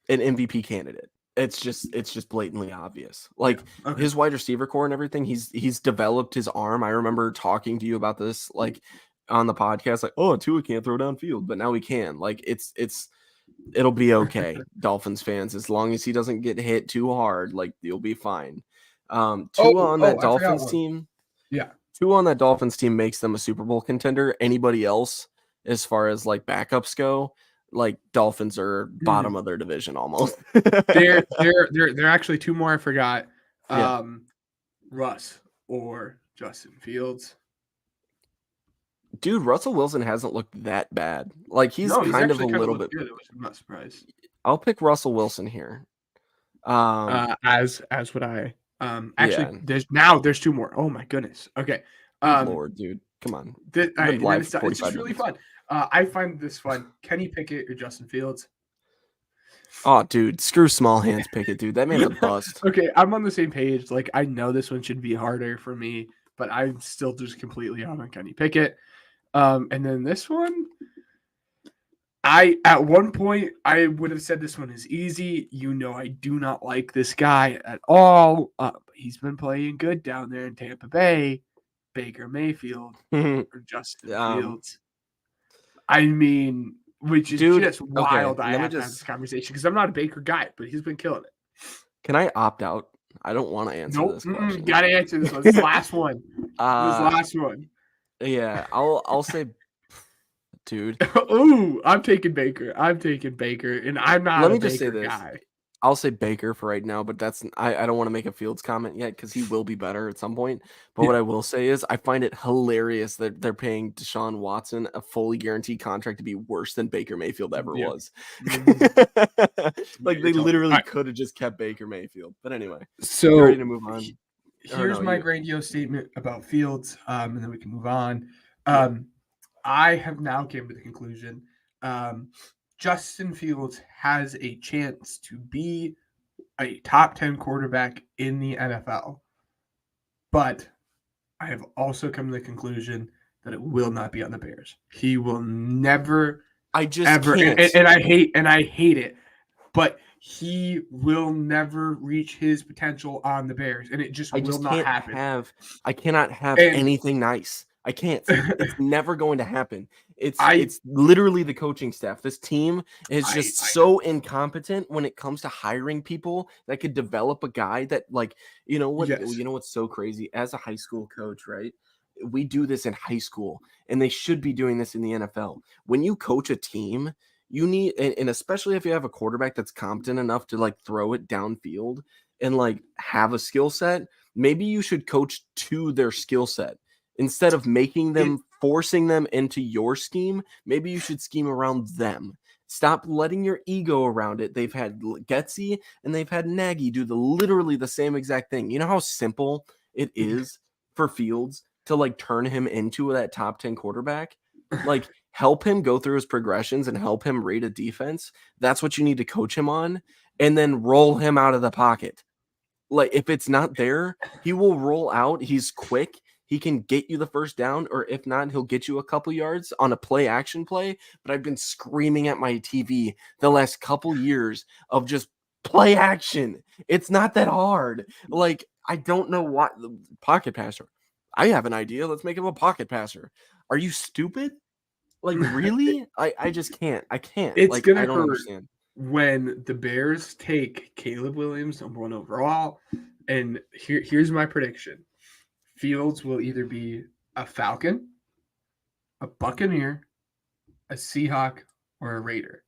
an MVP candidate. It's just blatantly obvious. Like his wide receiver core and everything, he's developed his arm. I remember talking to you about this like on the podcast, like, oh, Tua can't throw downfield, but now he can. Like it'll be okay, Dolphins fans, as long as he doesn't get hit too hard, like you'll be fine. Tua on that Dolphins team. Yeah. Tua on that Dolphins team makes them a Super Bowl contender. Anybody else, as far as like backups go, like Dolphins are bottom of their division almost. They're actually two more I forgot. Russ or Justin Fields. Dude, Russell Wilson hasn't looked that bad. Like he's kind of a little bit good. I'm not surprised. I'll pick Russell Wilson here. As would I. Actually, there's two more. Oh my goodness. Okay. Lord, dude, come on. It's just really fun. I find this fun. Kenny Pickett or Justin Fields? Oh, dude, screw small hands Pickett, dude. That man's a bust. Okay, I'm on the same page. Like, I know this one should be harder for me, but I'm still just completely on Kenny Pickett. And then this one, at one point I would have said this one is easy. I do not like this guy at all. But he's been playing good down there in Tampa Bay. Baker Mayfield or Justin Fields. I mean, which is just wild. I have to have this conversation because I'm not a Baker guy, but he's been killing it. Can I opt out? I don't want to answer this question. Gotta answer this one. This last one. Yeah, I'll say, dude. Ooh, I'm taking Baker, and I'm not. Let me Baker just say this. guy. I'll say Baker for right now, but I don't want to make a Fields comment yet because he will be better at some point. But what I will say is I find it hilarious that they're paying Deshaun Watson a fully guaranteed contract to be worse than Baker Mayfield ever was. Like they literally could have just kept Baker Mayfield. But anyway, so ready to move on. Here's my grandiose statement about Fields, and then we can move on. I have now came to the conclusion. Justin Fields has a chance to be a top 10 quarterback in the NFL. But I have also come to the conclusion that it will not be on the Bears. He will never can't. And I hate it. But he will never reach his potential on the Bears, and it just will not happen. I cannot have anything nice. I can't. It's never going to happen. It's literally the coaching staff. This team is just so incompetent when it comes to hiring people that could develop a guy that, like, you know what? Yes. You know what's so crazy? As a high school coach, right? We do this in high school, and they should be doing this in the NFL. When you coach a team, you need, and especially if you have a quarterback that's competent enough to like throw it downfield and like have a skill set, maybe you should coach to their skill set Instead of forcing them into your scheme, maybe you should scheme around them. Stop letting your ego around it. They've had Getsy and they've had Nagy do literally the same exact thing. You know how simple it is for Fields to like turn him into that top 10 quarterback? Like help him go through his progressions and help him read a defense. That's what you need to coach him on, and then roll him out of the pocket. Like if it's not there, he will roll out. He's quick. He can get you the first down, or if not, he'll get you a couple yards on a play action play. But I've been screaming at my TV the last couple years of just play action. It's not that hard. Like, I don't know what pocket passer. I have an idea. Let's make him a pocket passer. Are you stupid? Like, really? I just can't. I can't. It's like, gonna I don't hurt understand. when the Bears take Caleb Williams, number 1 overall. And here's my prediction. Fields will either be a Falcon, a Buccaneer, a Seahawk, or a Raider.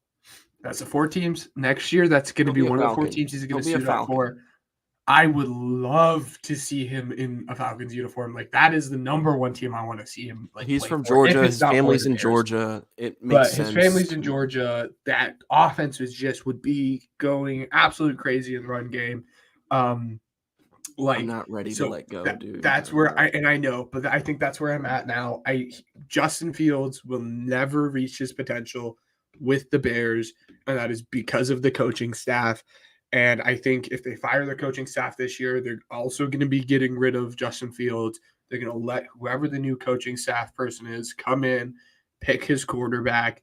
That's the 4 teams. Next year, that's going to be one of the 4 teams he's going to suit up for. I would love to see him in a Falcons uniform. Like, that is the number 1 team I want to see him. Like, he's from Georgia. His family's in Georgia. It makes sense. His family's in Georgia. That offense would be going absolute crazy in the run game. I'm not ready to let go, dude. That's where I know, but I think that's where I'm at now. Justin Fields will never reach his potential with the Bears, and that is because of the coaching staff. And I think if they fire the coaching staff this year, they're also going to be getting rid of Justin Fields. They're going to let whoever the new coaching staff person is come in, pick his quarterback,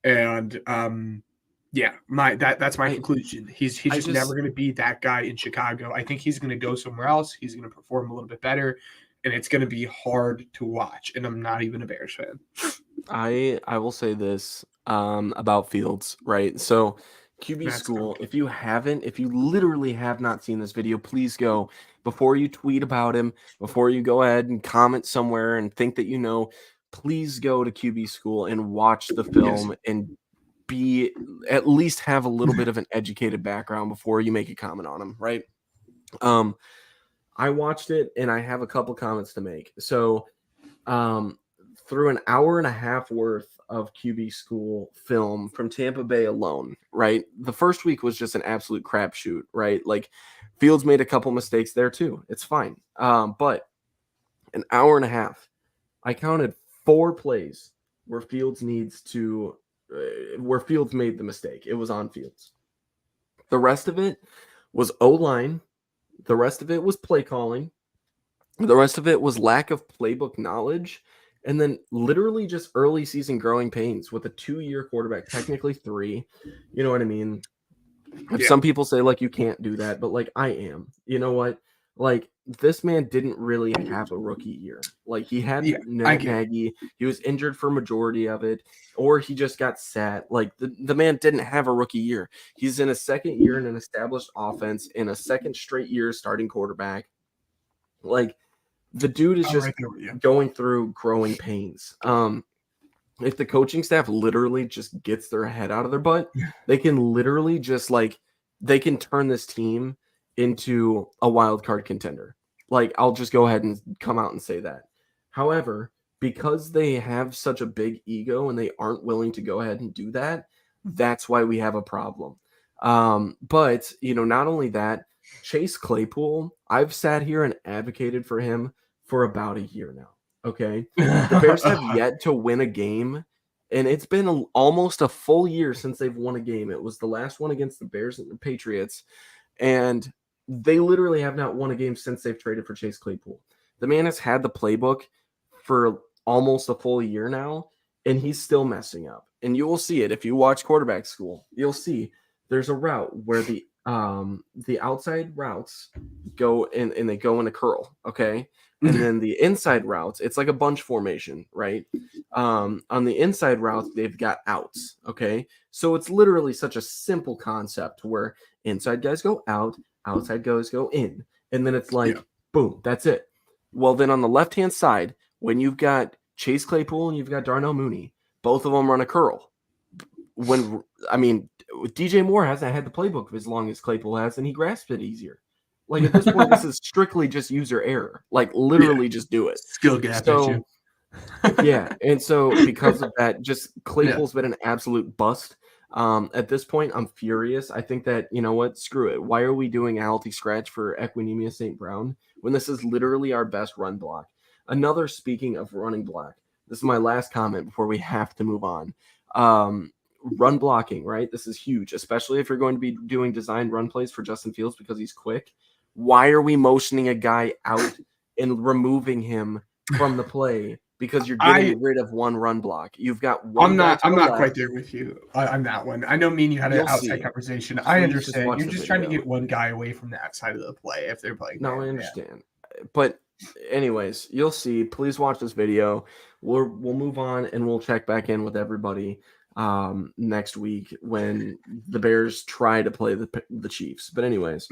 and that's my conclusion. He's just never going to be that guy in Chicago. I think he's going to go somewhere else. He's going to perform a little bit better, and it's going to be hard to watch. And I'm not even a Bears fan. I will say this about Fields, right? So QB School, if you literally have not seen this video, please go before you tweet about him, before you go ahead and comment somewhere and think that please go to QB School and watch the film and at least have a little bit of an educated background before you make a comment on him, right? I watched it and I have a couple comments to make. So through an hour and a half worth of QB School film from Tampa Bay alone, right? The first week was just an absolute crapshoot, right? Like Fields made a couple mistakes there too. It's fine. But an hour and a half, I counted 4 plays where Fields made the mistake. It was on Fields. The rest of it was O-line. The rest of it was play calling. The rest of it was lack of playbook knowledge. And then literally just early season growing pains with a 2-year quarterback, technically 3. You know what I mean? Some people say, like, you can't do that, but, like, I am. You know what? Like, this man didn't really have a rookie year. Like, he had Nagy. He was injured for majority of it, or he just got sat. Like, the man didn't have a rookie year. He's in a second year in an established offense, in a second straight year starting quarterback. Like, the dude is just going through growing pains. If the coaching staff literally just gets their head out of their butt, they can literally just they can turn this team into a wild card contender. Like, I'll just go ahead and come out and say that. However, because they have such a big ego and they aren't willing to go ahead and do that, that's why we have a problem. But, not only that, Chase Claypool, I've sat here and advocated for him for about a year now. Okay. The Bears have yet to win a game, and it's been almost a full year since they've won a game. It was the last one against the Bears and the Patriots, and they literally have not won a game since they've traded for Chase Claypool. The man has had the playbook for almost a full year now, and he's still messing up. And you will see it if you watch Quarterback School. You'll see there's a route where the outside routes go in and they go in a curl, okay? And then the inside routes, it's like a bunch formation, right? On the inside routes, they've got outs, okay? So it's literally such a simple concept where inside guys go out, outside guys go in. And then it's like, boom, that's it. Well, then on the left-hand side, when you've got Chase Claypool and you've got Darnell Mooney, both of them run a curl. DJ Moore hasn't had the playbook as long as Claypool has, and he grasped it easier. Like, at this point, this is strictly just user error. Like, literally just do it. Skill gap issue. Yeah, and so because of that, just Claypool's been an absolute bust. At this point, I'm furious. I think that, you know what, screw it. Why are we doing a healthy scratch for Equinemius St. Brown when this is literally our best run block? Another, speaking of running block, this is my last comment before we have to move on. Run blocking, right? This is huge, especially if you're going to be doing designed run plays for Justin Fields because he's quick. Why are we motioning a guy out and removing him from the play? Because you're getting rid of one run block. You've got one. I'm not quite there with you on that one. I know me and you had an outside conversation. I understand. You're just trying to get one guy away from that side of the play if they're playing. No, I understand. But anyways, you'll see. Please watch this video. We'll move on and we'll check back in with everybody next week when the Bears try to play the Chiefs. But anyways,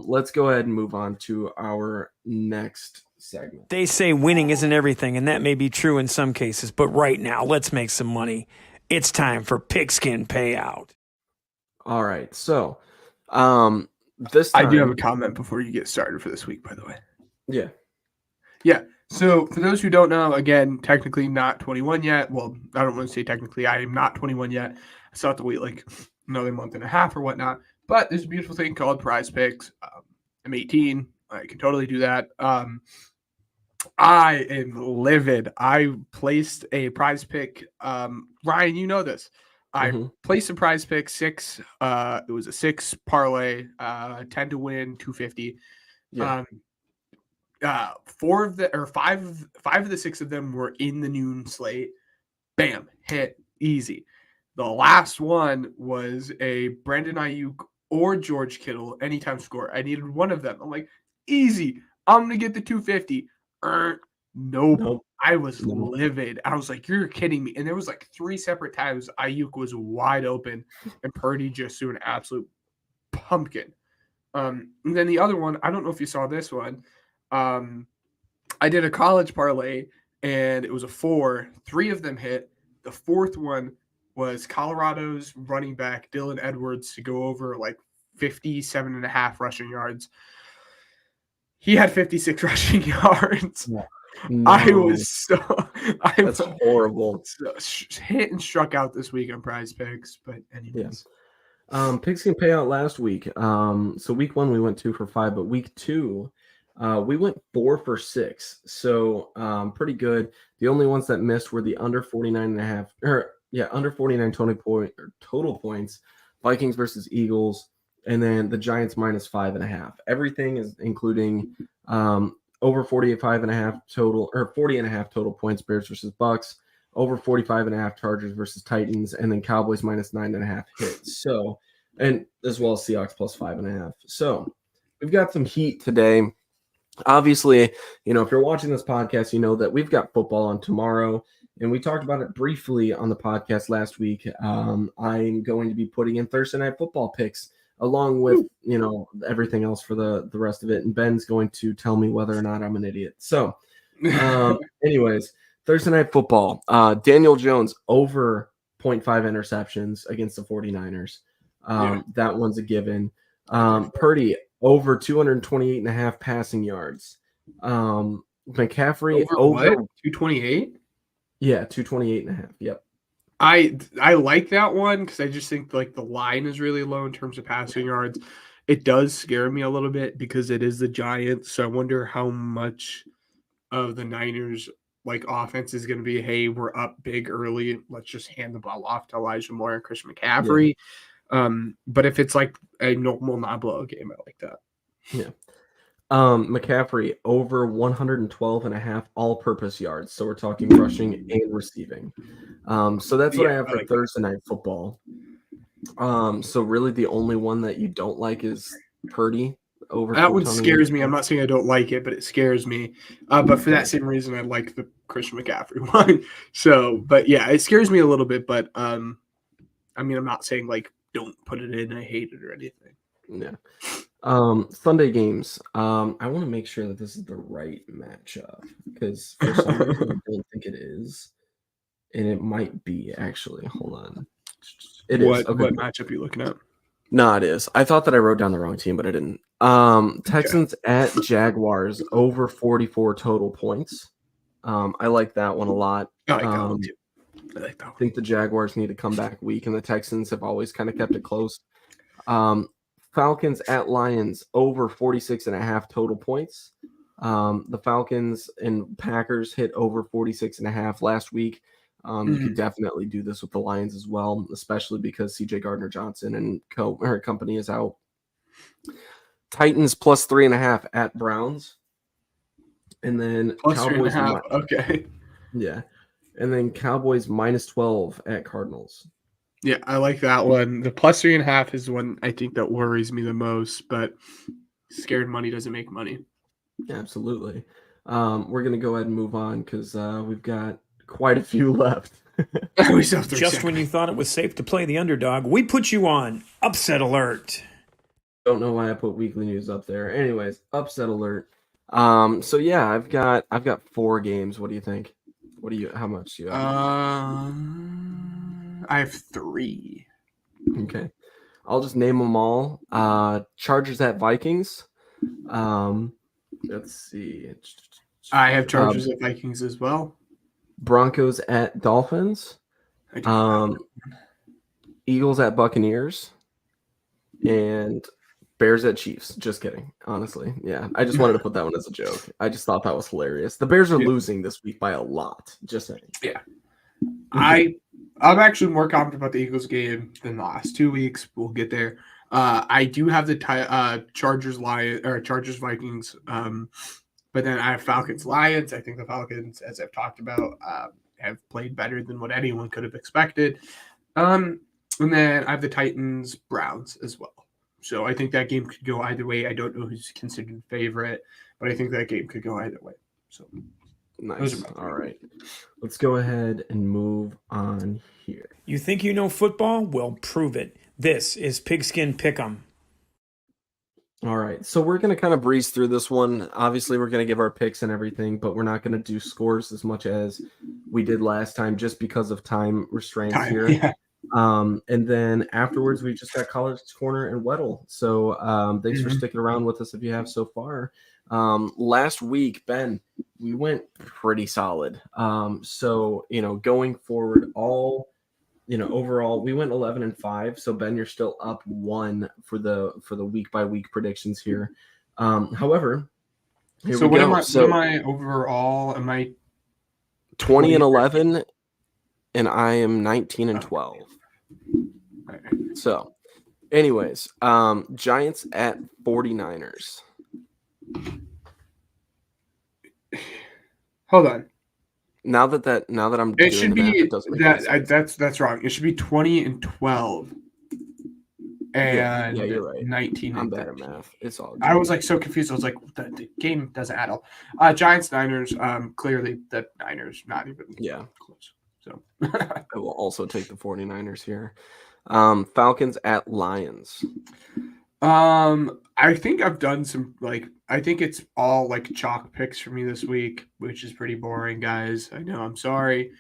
let's go ahead and move on to our next segment. They say winning isn't everything, and that may be true in some cases, but right now, let's make some money. It's time for Pigskin Payout. All right, so this time, I do have a comment before you get started for this week, by the way. Yeah. So for those who don't know, again, technically not 21 yet. Well, I don't want to say technically. I am not 21 yet. I still have to wait like another month and a half or whatnot. But there's a beautiful thing called Prize Picks. I'm 18. I can totally do that. I am livid. I placed a prize pick. Ryan, you know this. I placed a prize pick 6. It was a 6 parlay, 10 to win, 250. Yeah. 5 of the 6 of them were in the noon slate. Bam, hit easy. The last one was a Brandon Ayuk or George Kittle anytime score. I needed one of them. I'm like, easy. I'm gonna get the 250. Nope. I was livid. I was like, you're kidding me. And there was like 3 separate times Ayuk was wide open and Purdy just threw an absolute pumpkin. And then the other one, I don't know if you saw this one. I did a college parlay and it was a 4. 3 of them hit. The 4th one was Colorado's running back Dylan Edwards to go over like 57.5 rushing yards. He had 56 rushing yards. No. That's horrible. Hit and struck out this week on Prize Picks, but anyways. Pigskin Payout last week. So week 1 we went 2 for 5, but week 2 we went 4 for 6. So pretty good. The only ones that missed were the under 49.5 under 49 total points. Vikings versus Eagles, and then the Giants minus 5.5. Everything is including over 45.5 total or 40.5 total points. Bears versus Bucks, over 45.5 Chargers versus Titans, and then Cowboys minus 9.5 hits. So, and as well as Seahawks plus 5.5. So we've got some heat today. Obviously, you know, if you're watching this podcast, you know that we've got football on tomorrow, and we talked about it briefly on the podcast last week. I'm going to be putting in Thursday Night Football picks along with, you know, everything else for the rest of it. And Ben's going to tell me whether or not I'm an idiot. So anyways, Thursday Night Football, Daniel Jones over 0.5 interceptions against the 49ers. That one's a given. Purdy over 228.5 passing yards. McCaffrey over 228. Yeah, 228.5. Yep. I like that one because I just think like the line is really low in terms of passing yards. It does scare me a little bit because it is the Giants. So I wonder how much of the Niners like offense is going to be, hey, we're up big early. Let's just hand the ball off to Elijah Moore and Christian McCaffrey. Yeah. But if it's like a normal non-blowout game, I like that. Yeah. McCaffrey over 112.5 all-purpose yards. So we're talking rushing and receiving. So that's what I have for Thursday Night Football. So really the only one that you don't like is Purdy over. That one scares me. I'm not saying I don't like it, but it scares me. But for that same reason, I like the Christian McCaffrey one. So, but yeah, it scares me a little bit. But I mean, I'm not saying like don't put it in. I hate it or anything. Yeah. Sunday games. I want to make sure that this is the right matchup because for some reason I don't think it is, and it might be actually. Hold on. What matchup are you looking at? No, it is. I thought that I wrote down the wrong team, but I didn't. Texans at Jaguars over 44 total points. I like that one a lot. I like that one too. I like that I one. think the Jaguars need to come back weak, and the Texans have always kind of kept it close. Falcons at Lions over 46.5 total points. The Falcons and Packers hit over 46.5 last week. You could definitely do this with the Lions as well, especially because CJ Gardner-Johnson and her company is out. Titans plus 3.5 at Browns. And then Plus Cowboys. 3.5. Okay. Yeah. And then Cowboys minus 12 at Cardinals. Yeah, I like that one. The plus 3.5 is one I think that worries me the most, but scared money doesn't make money. Absolutely. We're going to go ahead and move on because we've got quite a few left. We still have 3 Just seconds. when you thought it was safe to play the underdog, we put you on upset alert. Don't know why I put weekly news up there. Anyways, upset alert. So yeah, I've got 4 games. What do you think? How much do you have? I have 3. Okay. I'll just name them all. Chargers at Vikings. Let's see. I have Chargers at Vikings as well. Broncos at Dolphins. I do not. Eagles at Buccaneers. And Bears at Chiefs. Just kidding. Honestly. Yeah. I just wanted to put that one as a joke. I just thought that was hilarious. The Bears are losing this week by a lot. Just saying. Yeah. I'm actually more confident about the Eagles game than the last 2 weeks. We'll get there. I do have the Chargers Vikings, but then I have Falcons Lions. I think the Falcons, as I've talked about, have played better than what anyone could have expected. And then I have the Titans Browns as well. So I think that game could go either way. I don't know who's considered favorite, but I think that game could go either way. So nice. All right. Let's go ahead and move on here. You think you know football? Well, prove it. This is Pigskin Pick'em. All right. So we're going to kind of breeze through this one. Obviously, we're going to give our picks and everything, but we're not going to do scores as much as we did last time just because of time restraints here. Yeah. And then afterwards, we just got College Corner and Weddle. So thanks for sticking around with us if you have so far. Last week, Ben, we went pretty solid. So, going forward, overall, we went 11-5. So Ben, you're still up 1 for the week by week predictions here. However, so what am I overall? Am I 20-11, and I am 19-12. So, anyways, Giants at 49ers. Hold on. Now that I'm It should be that's that's wrong. It should be 20-12. And yeah, you're right. 19. I'm bad at math. It's all good. I was like so confused. I was like, the game doesn't add up. Giants Niners. Clearly the Niners not even close. So I will also take the 49ers here. Falcons at Lions. I think I've done some I think it's all chalk picks for me this week, which is pretty boring, guys. I know, I'm sorry.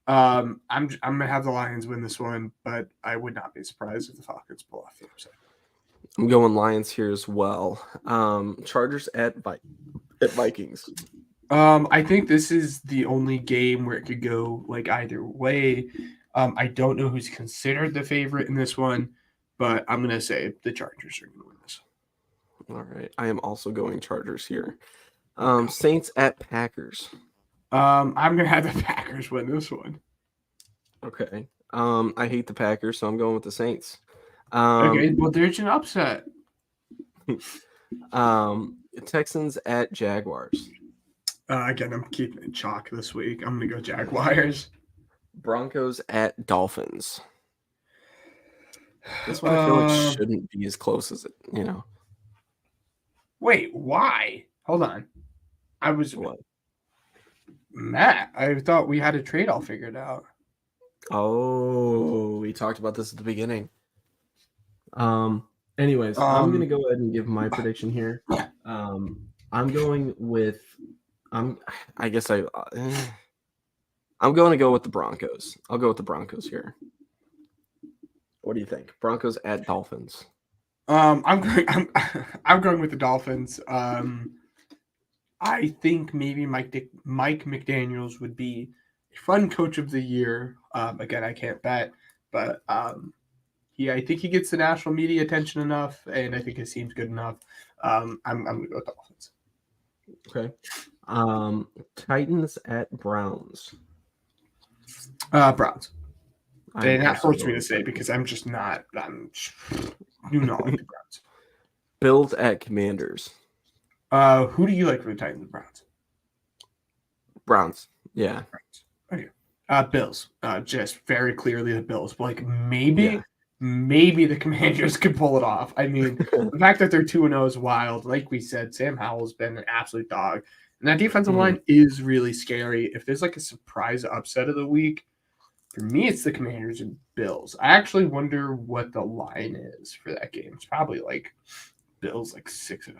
I'm gonna have the Lions win this one, but I would not be surprised if the Falcons pull off the upset. I'm going Lions here as well. Chargers at Vikings. I think this is the only game where it could go either way. I don't know who's considered the favorite in this one, but I'm gonna say the Chargers are gonna win this. All right. I am also going Chargers here. Saints at Packers. I'm gonna have the Packers win this one. Okay. I hate the Packers, so I'm going with the Saints. Okay, well, there's an upset. Texans at Jaguars. Again, I'm keeping it chalk this week. I'm gonna go Jaguars. Broncos at Dolphins. This one I feel like shouldn't be as close as it, Wait, why? Hold on. I was What? Matt. I thought we had a trade all figured out. Oh, we talked about this at the beginning. Anyways, I'm gonna go ahead and give my prediction here. I'm going with I'm going to go with the Broncos. I'll go with the Broncos here. What do you think? Broncos at Dolphins. I'm going with the Dolphins. I think maybe Mike McDaniels would be a fun coach of the year. Again, I can't bet, but I think he gets the national media attention enough, and I think his team's good enough. I'm going to go with Dolphins. Okay. Titans at Browns. Browns. And that also hurts me going to say because I'm just not. Do not like the Browns. Bills at Commanders. Who do you like for the Titans and Browns? Browns. Yeah. Browns. Okay. Bills. Just very clearly the Bills. But like maybe the Commanders could pull it off. I mean, the fact that they're 2-0 is wild. Like we said, Sam Howell's been an absolute dog. And that defensive line is really scary. If there's like a surprise upset of the week, for me, it's the Commanders and Bills. I actually wonder what the line is for that game. It's probably like Bills like 6.5.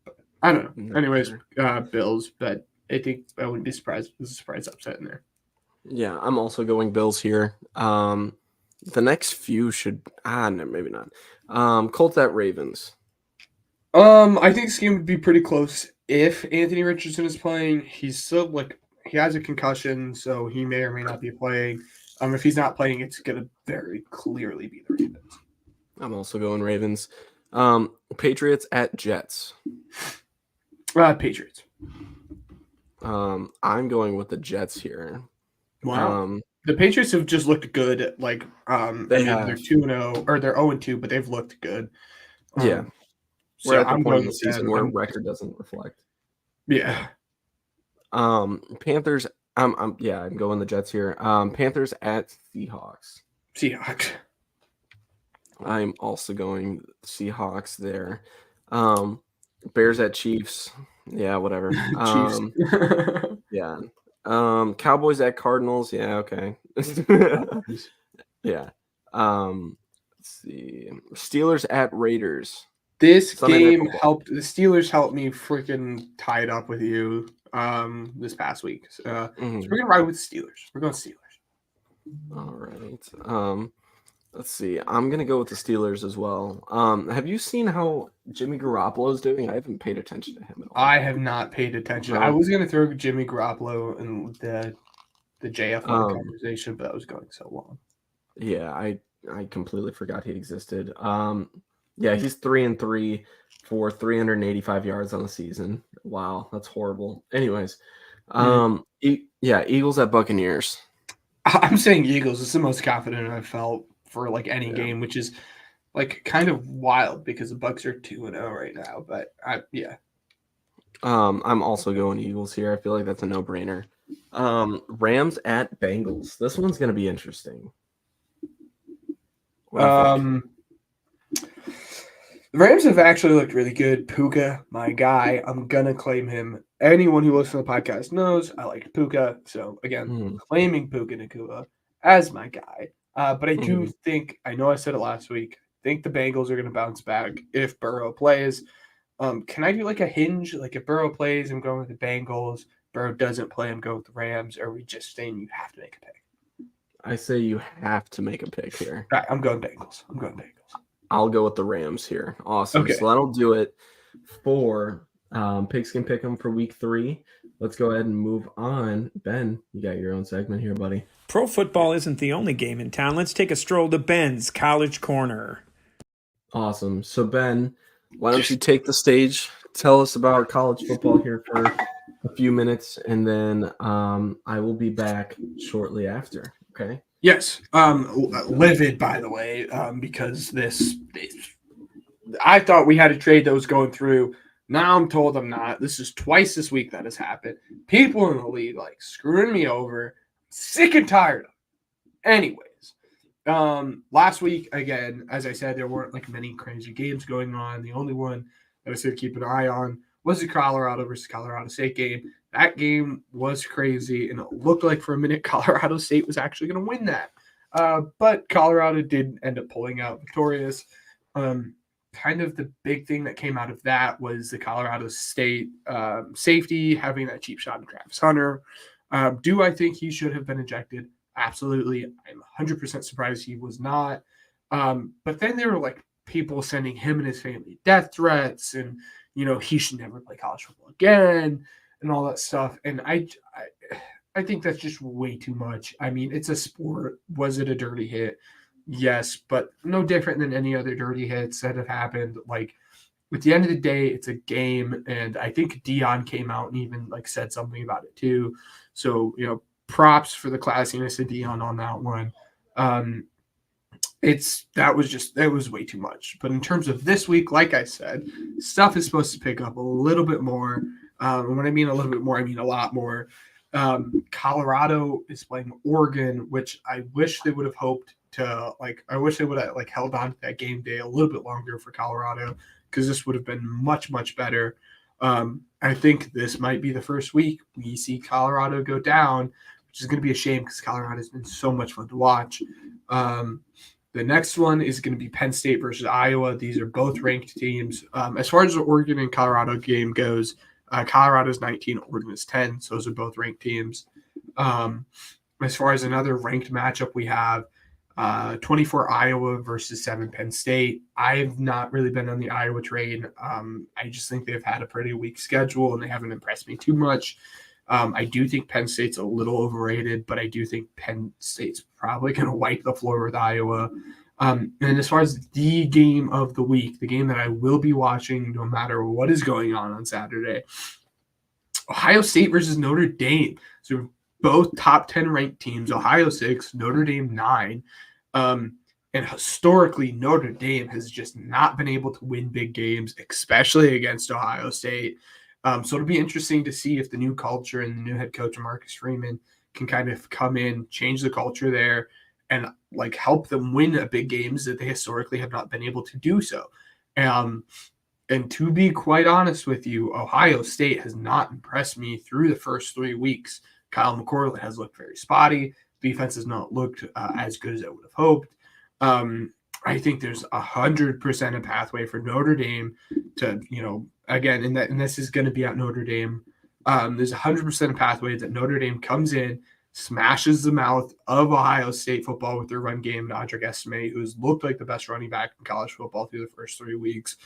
But I don't know. Anyways, Bills, but I think I wouldn't be surprised if there's a surprise upset in there. Yeah, I'm also going Bills here. The next few should no, maybe not. Colts at Ravens. I think this game would be pretty close if Anthony Richardson is playing. He's still he has a concussion, so he may or may not be playing. If he's not playing, it's gonna very clearly be the Ravens. I'm also going Ravens. Patriots at Jets. Patriots. I'm going with the Jets here. Wow. The Patriots have just looked good. They're 2-0 or they're 0-2, but they've looked good. Yeah. So we're at the I'm point in going the season where record doesn't reflect. Yeah. Panthers. I'm going the Jets here. Panthers at Seahawks. Seahawks. I'm also going Seahawks there. Bears at Chiefs. Yeah, whatever. Chiefs. Yeah. Cowboys at Cardinals. Yeah, okay. Yeah. Let's see. Steelers at Raiders. This Sunday game helped the Steelers helped me freaking tie it up with you this past week. So we're gonna ride with the Steelers. We're going Steelers. All right. Let's see. I'm gonna go with the Steelers as well. Have you seen how Jimmy Garoppolo is doing? I haven't paid attention to him at all. I have not paid attention. No. I was gonna throw Jimmy Garoppolo in the JF1 conversation, but that was going so long. Yeah, I completely forgot he existed. Yeah, he's 3-3 for 385 yards on the season. Wow, that's horrible. Anyways, Eagles at Buccaneers. I'm saying Eagles. It's the most confident I've felt for any game, which is kind of wild because the Bucs are 2-0 right now. But I'm also going Eagles here. I feel like that's a no-brainer. Rams at Bengals. This one's gonna be interesting. The Rams have actually looked really good. Puka, my guy, I'm gonna claim him. Anyone who listens to the podcast knows I like Puka. So again, claiming Puka Nakua as my guy. But I do think, I know I said it last week, think the Bengals are gonna bounce back if Burrow plays. Can I do a hinge? If Burrow plays, I'm going with the Bengals. Burrow doesn't play, I'm going with the Rams. Or are we just saying you have to make a pick? I say you have to make a pick here. All right, I'm going Bengals. I'll go with the Rams here. Awesome. Okay. So that'll do it for Pigskin Pick'em for week 3. Let's go ahead and move on. Ben, you got your own segment here, buddy. Pro football isn't the only game in town. Let's take a stroll to Ben's College Corner. Awesome. So Ben, why don't you take the stage? Tell us about college football here for a few minutes, and then I will be back shortly after. Okay. Yes. Livid, by the way, because I thought we had a trade that was going through. Now I'm told I'm not. This is twice this week that has happened. People in the league screwing me over. Sick and tired of it. Anyways, last week, again, as I said, there weren't many crazy games going on. The only one that I said keep an eye on was the Colorado versus Colorado State game. That game was crazy, and it looked like for a minute Colorado State was actually going to win that. But Colorado did end up pulling out victorious. Kind of the big thing that came out of that was the Colorado State safety having that cheap shot at Travis Hunter. Do I think he should have been ejected? Absolutely. I'm 100% surprised he was not. But then they were people sending him and his family death threats, and he should never play college football again, and all that stuff. And I think that's just way too much. I mean, it's a sport. Was it a dirty hit? Yes, but no different than any other dirty hits that have happened. Like, at the end of the day, it's a game, and I think Dion came out and even said something about it too. So props for the classiness of Dion on that one. That was way too much. But in terms of this week, like I said, stuff is supposed to pick up a little bit more. And when I mean a little bit more, I mean a lot more. Colorado is playing Oregon, which I wish they would have hoped to I wish they would have held on to that game day a little bit longer for Colorado, because this would have been much, much better. I think this might be the first week we see Colorado go down, which is going to be a shame because Colorado has been so much fun to watch. The next one is going to be Penn State versus Iowa. These are both ranked teams. As far as the Oregon and Colorado game goes, Colorado's 19, Oregon is 10. So those are both ranked teams. As far as another ranked matchup, we have 24 Iowa versus 7 Penn State. I've not really been on the Iowa train. I just think they've had a pretty weak schedule and they haven't impressed me too much. I do think Penn State's a little overrated, but I do think Penn State's probably going to wipe the floor with Iowa. And as far as the game of the week, the game that I will be watching no matter what is going on Saturday, Ohio State versus Notre Dame. So both top 10 ranked teams, Ohio 6, Notre Dame 9. And historically, Notre Dame has just not been able to win big games, especially against Ohio State. So it'll be interesting to see if the new culture and the new head coach, Marcus Freeman, can kind of come in, change the culture there, and help them win big games that they historically have not been able to do so. And to be quite honest with you, Ohio State has not impressed me through the first 3 weeks. Kyle McCord has looked very spotty. Defense has not looked as good as I would have hoped. I think there's 100% a pathway for Notre Dame to, again, and this is going to be at Notre Dame. There's 100% a pathway that Notre Dame comes in, smashes the mouth of Ohio State football with their run game, Audric Estime, who's looked like the best running back in college football through the first 3 weeks,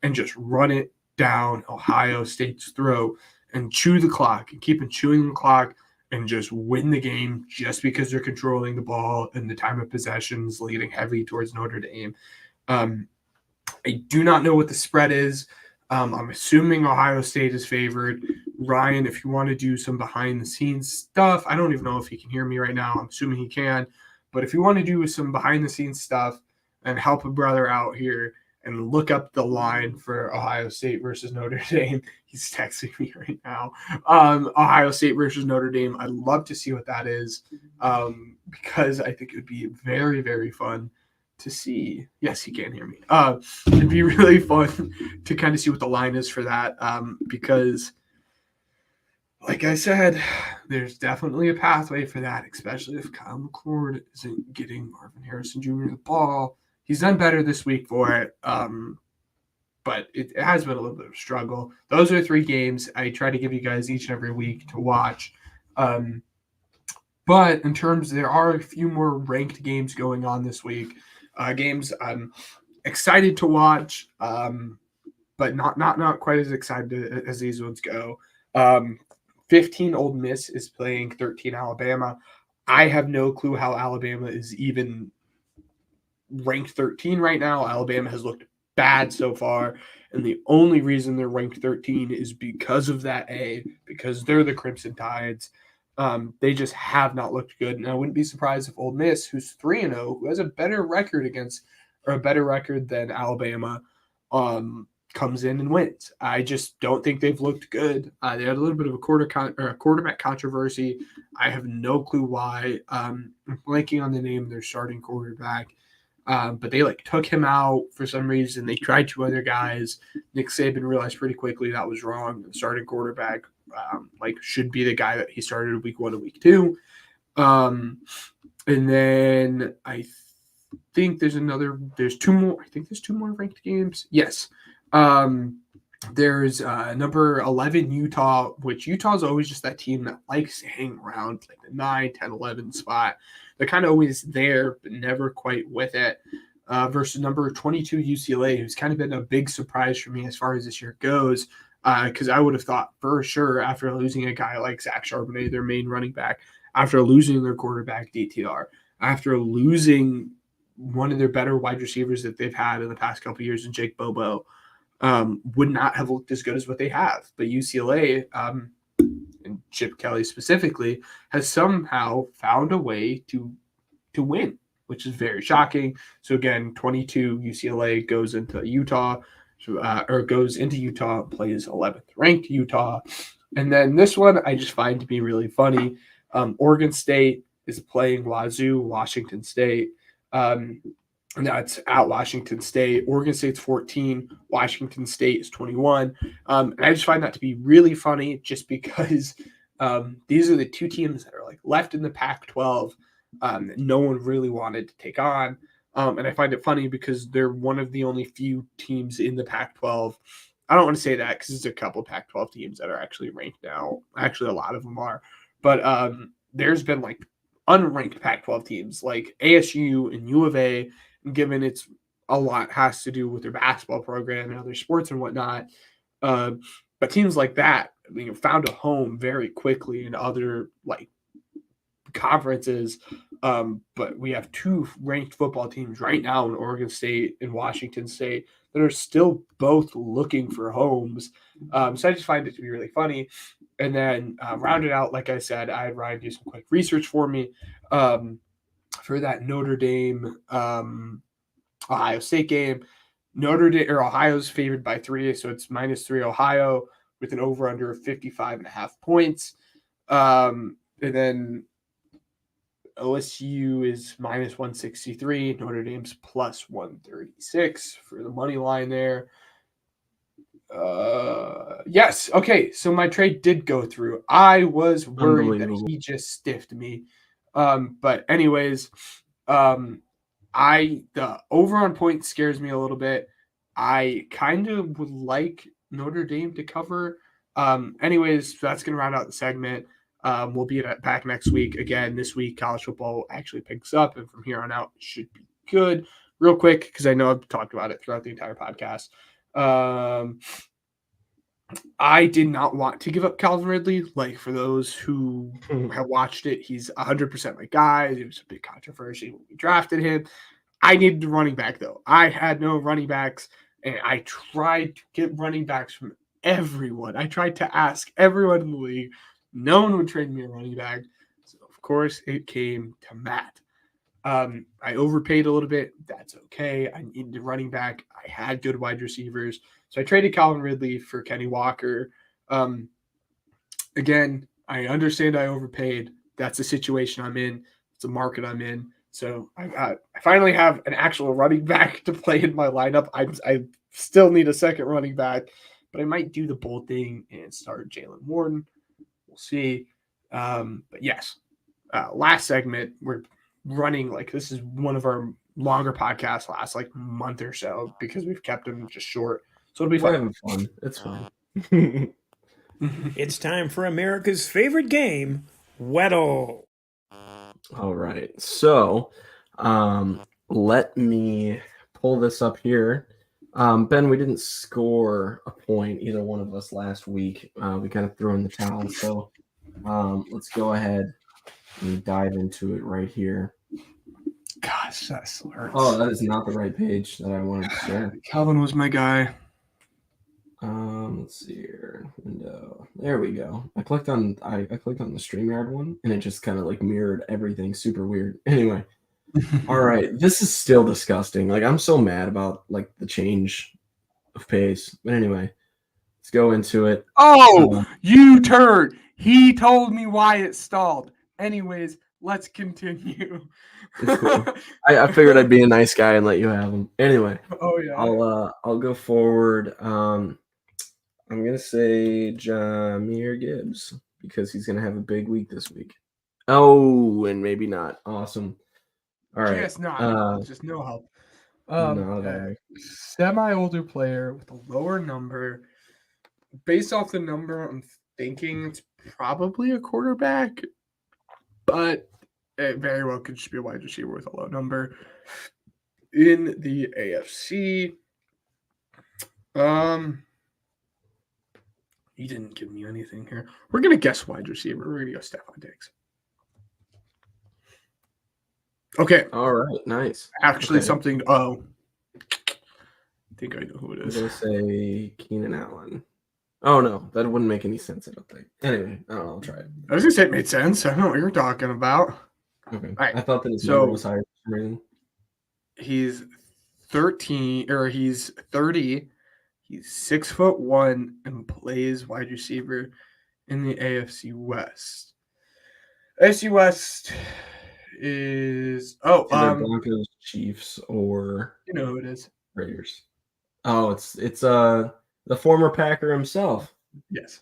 and just run it down Ohio State's throat and chew the clock and keep chewing the clock and just win the game just because they're controlling the ball and the time of possession is leading heavily towards Notre Dame. I do not know what the spread is. I'm assuming Ohio State is favored. Ryan, if you want to do some behind-the-scenes stuff, I don't even know if he can hear me right now. I'm assuming he can. But if you want to do some behind-the-scenes stuff and help a brother out here and look up the line for Ohio State versus Notre Dame, he's texting me right now. Ohio State versus Notre Dame, I'd love to see what that is, because I think it would be very, very fun to see. Yes, he can hear me. It'd be really fun to kind of see what the line is for that, because, like I said, there's definitely a pathway for that, especially if Kyle McCord isn't getting Marvin Harrison Jr. the ball. He's done better this week for it, but it has been a little bit of a struggle. Those are 3 games I try to give you guys each and every week to watch. But in terms, there are a few more ranked games going on this week. Games I'm excited to watch, but not quite as excited as these ones go. 15 Ole Miss is playing 13 Alabama. I have no clue how Alabama is even ranked 13 right now. Alabama has looked bad so far, and the only reason they're ranked 13 is because of that because they're the Crimson Tides. They just have not looked good, and I wouldn't be surprised if Ole Miss, who's 3-0, who has a better record than Alabama, comes in and wins. I just don't think they've looked good. They had a little bit of a quarterback controversy. I have no clue why. I'm blanking on the name of their starting quarterback. But they took him out for some reason. They tried 2 other guys. Nick Saban realized pretty quickly that was wrong. The starting quarterback should be the guy that he started week 1 and week 2. And then I think there's 2 more. I think there's 2 more ranked games. Yes. There's number 11 Utah, which Utah is always just that team that likes to hang around the 9, 10, 11 spot. They're kind of always there, but never quite with it. versus number 22 UCLA, who's kind of been a big surprise for me as far as this year goes. Because I would have thought for sure after losing a guy like Zach Charbonnet, their main running back, after losing their quarterback DTR, after losing one of their better wide receivers that they've had in the past couple of years in Jake Bobo, would not have looked as good as what they have. But UCLA, and Chip Kelly specifically, has somehow found a way to win, which is very shocking. So again, 22 UCLA goes into Utah, plays 11th ranked Utah. And then this one I just find to be really funny. Oregon State is playing Washington State. And that's at Washington State. Oregon State's 14. Washington State is 21. And I just find that to be really funny just because these are the two teams that are like left in the Pac-12 that no one really wanted to take on. And I find it funny because they're one of the only few teams in the Pac-12. I don't want to say that because there's a couple of Pac-12 teams that are actually ranked now. Actually, a lot of them are. But there's been like unranked Pac-12 teams like ASU and U of A, given it's a lot has to do with their basketball program and other sports and whatnot. But teams like that, found a home very quickly in other like conferences. But we have two ranked football teams right now in Oregon State and Washington State that are still both looking for homes. So I just find it to be really funny. And then rounded out, like I said, I had Ryan do some quick research for me for that Notre Dame Ohio State game. Ohio's favored by 3, so it's -3 Ohio with an over-under of 55.5 points. And then OSU is -163. Notre Dame's +136 for the money line there. Yes. Okay. So my trade did go through. I was worried that he just stiffed me. But anyways, the over on points scares me a little bit. I kind of would like Notre Dame to cover. Anyways, so that's going to round out the segment. We'll be back next week. Again, this week, college football actually picks up, and from here on out, it should be good. Real quick, because I know I've talked about it throughout the entire podcast. I did not want to give up Calvin Ridley. Like, for those who have watched it, he's 100% my guy. It was a big controversy when we drafted him. I needed a running back, though. I had no running backs, and I tried to get running backs from everyone. I tried to ask everyone in the league. No one would trade me a running back. So, of course, it came to Matt. I overpaid a little bit. That's okay. I needed a running back. I had good wide receivers. So I traded Calvin Ridley for Kenny Walker. Again, I understand I overpaid. That's the situation I'm in. It's a market I'm in. So I finally have an actual running back to play in my lineup. I still need a second running back, but I might do the bold thing and start Jalen Warden. We'll see. But yes, last segment, we're running like this is one of our longer podcasts last like month or so because we've kept them just short. So it'll be fun. We're having fun. It's fine. It's time for America's favorite game, Weddle. All right. So let me pull this up here. Ben, we didn't score a point, either one of us, last week. We kind of threw in the towel. So let's go ahead and dive into it right here. Gosh, that hurts. Oh, that is not the right page that I wanted to share. Calvin was my guy. Let's see here. Window. There we go. I clicked on the StreamYard one, and it just kind of like mirrored everything. Super weird. Anyway. All right. This is still disgusting. Like, I'm so mad about like the change of pace. But anyway, let's go into it. Oh, you turd. He told me why it stalled. Anyways, let's continue. It's cool. I figured I'd be a nice guy and let you have them. Anyway. Oh yeah. I'll go forward. I'm gonna say Jahmyr Gibbs because he's gonna have a big week this week. Oh, and maybe not. Awesome. All right. Yes, not. Just no help. No, semi-older player with a lower number. Based off the number, I'm thinking it's probably a quarterback, but it very well could just be a wide receiver with a low number. in the AFC. He didn't give me anything here. We're gonna guess wide receiver. We're gonna go Stephon Diggs. Okay. All right, nice. Actually, Okay. something. Oh, I think I know who it I'm is. gonna say Keenan Allen. Oh no, that wouldn't make any sense. I don't think. Anyway, I don't know. I'll try it. I was gonna say it made sense. I don't know what you're talking about. Okay. All right. I thought that his number was higher for some reason. He's 13 or he's 30. He's 6'1" and plays wide receiver in the AFC West. AFC West is Either Broncos, Chiefs, or you know who it is. Raiders. Oh, it's the former Packer himself. Yes.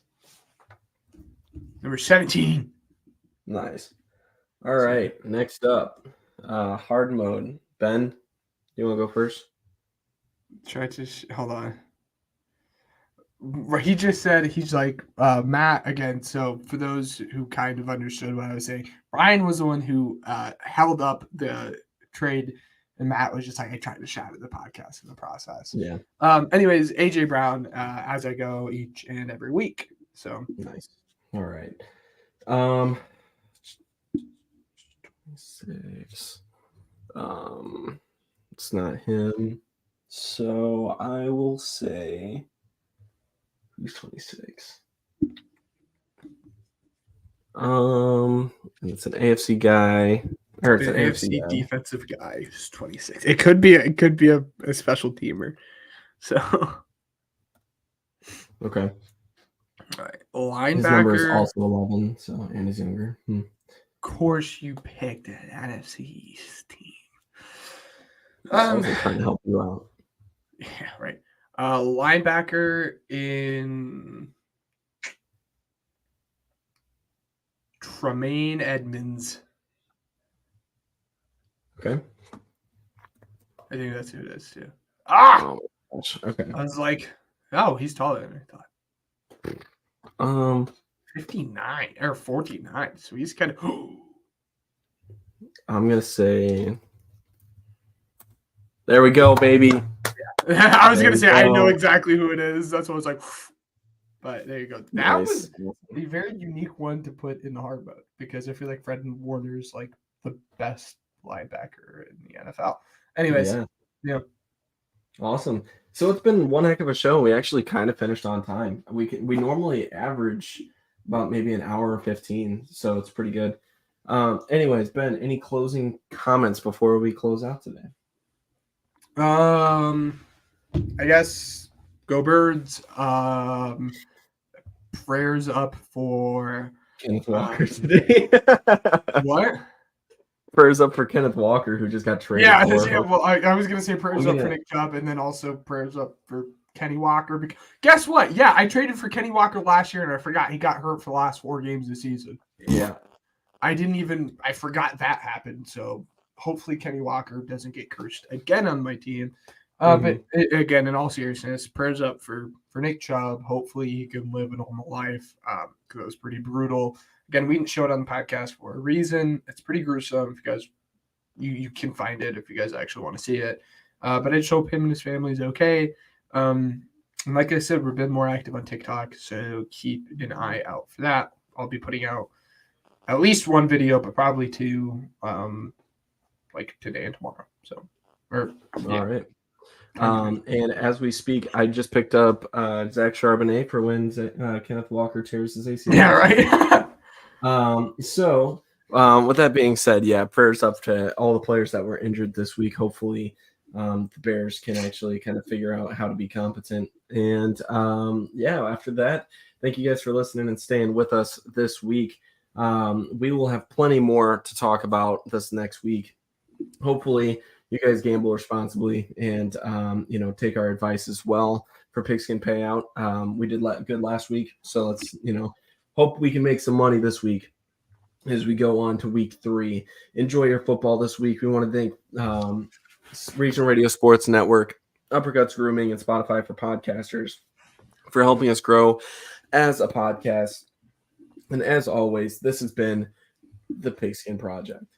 Number 17. Nice. All right, next up, hard mode. Ben, you want to go first? Try to hold on. He just said he's like Matt again. So for those who kind of understood what I was saying, Ryan was the one who held up the trade, and Matt was just like, I tried to shout at the podcast in the process. Yeah. Anyways, AJ Brown as I go each and every week. So Nice. All right. 26. It's not him. So I will say who's 26. It's an AFC guy. Or it's an AFC guy. defensive guy who's 26. It could be a special teamer. So Okay. all right. Linebacker. His number is also 11, so and he's younger. Of course, you picked an NFC East team. I wasn't trying to help you out. Yeah, right. Linebacker in Tremaine Edmonds. Okay. I think that's who it is too. Oh, gosh. Okay. I was like, oh, he's taller than I thought. 59 or 49. So he's kind of. I'm gonna say. There we go, baby. I was gonna say I know exactly who it is. That's what I was like. But there you go. That was a very unique one to put in the hard mode because I feel like Fred Warner's like the best linebacker in the NFL. Anyways, yeah. Awesome. So it's been one heck of a show. We actually kind of finished on time. We normally average about maybe an hour or 15, so it's pretty good. Anyways, Ben, any closing comments before we close out today? I guess go Birds. Prayers up for Kenneth Walker today. What? Prayers up for Kenneth Walker, who just got traded. Yeah, well, I was gonna say prayers up for Nick Chubb, and then also prayers up for Kenny Walker. Because guess what? Yeah, I traded for Kenny Walker last year, and I forgot he got hurt for the last 4 games of the season. Yeah, I forgot that happened. So hopefully Kenny Walker doesn't get cursed again on my team. But again, in all seriousness, prayers up for Nick Chubb. Hopefully he can live a normal life because it was pretty brutal. Again, we didn't show it on the podcast for a reason. It's pretty gruesome. If you guys, you can find it if you guys actually want to see it. But I just hope him and his family is okay. And like I said, we're a bit more active on TikTok, so keep an eye out for that. I'll be putting out at least 1 video, but probably 2, like today and tomorrow. So, all right. And as we speak, I just picked up Zach Charbonnet for when Kenneth Walker tears his ACL. Yeah, right. So with that being said, yeah, prayers up to all the players that were injured this week. Hopefully the Bears can actually kind of figure out how to be competent. And after that, thank you guys for listening and staying with us this week. We will have plenty more to talk about this next week. Hopefully you guys gamble responsibly and, take our advice as well for Pigskin Payout. We did good last week. So let's, hope we can make some money this week as we go on to week 3. Enjoy your football this week. We want to thank Regional Radio Sports Network, Uppercuts Grooming, and Spotify for Podcasters for helping us grow as a podcast. And as always, this has been the Pigskin Project.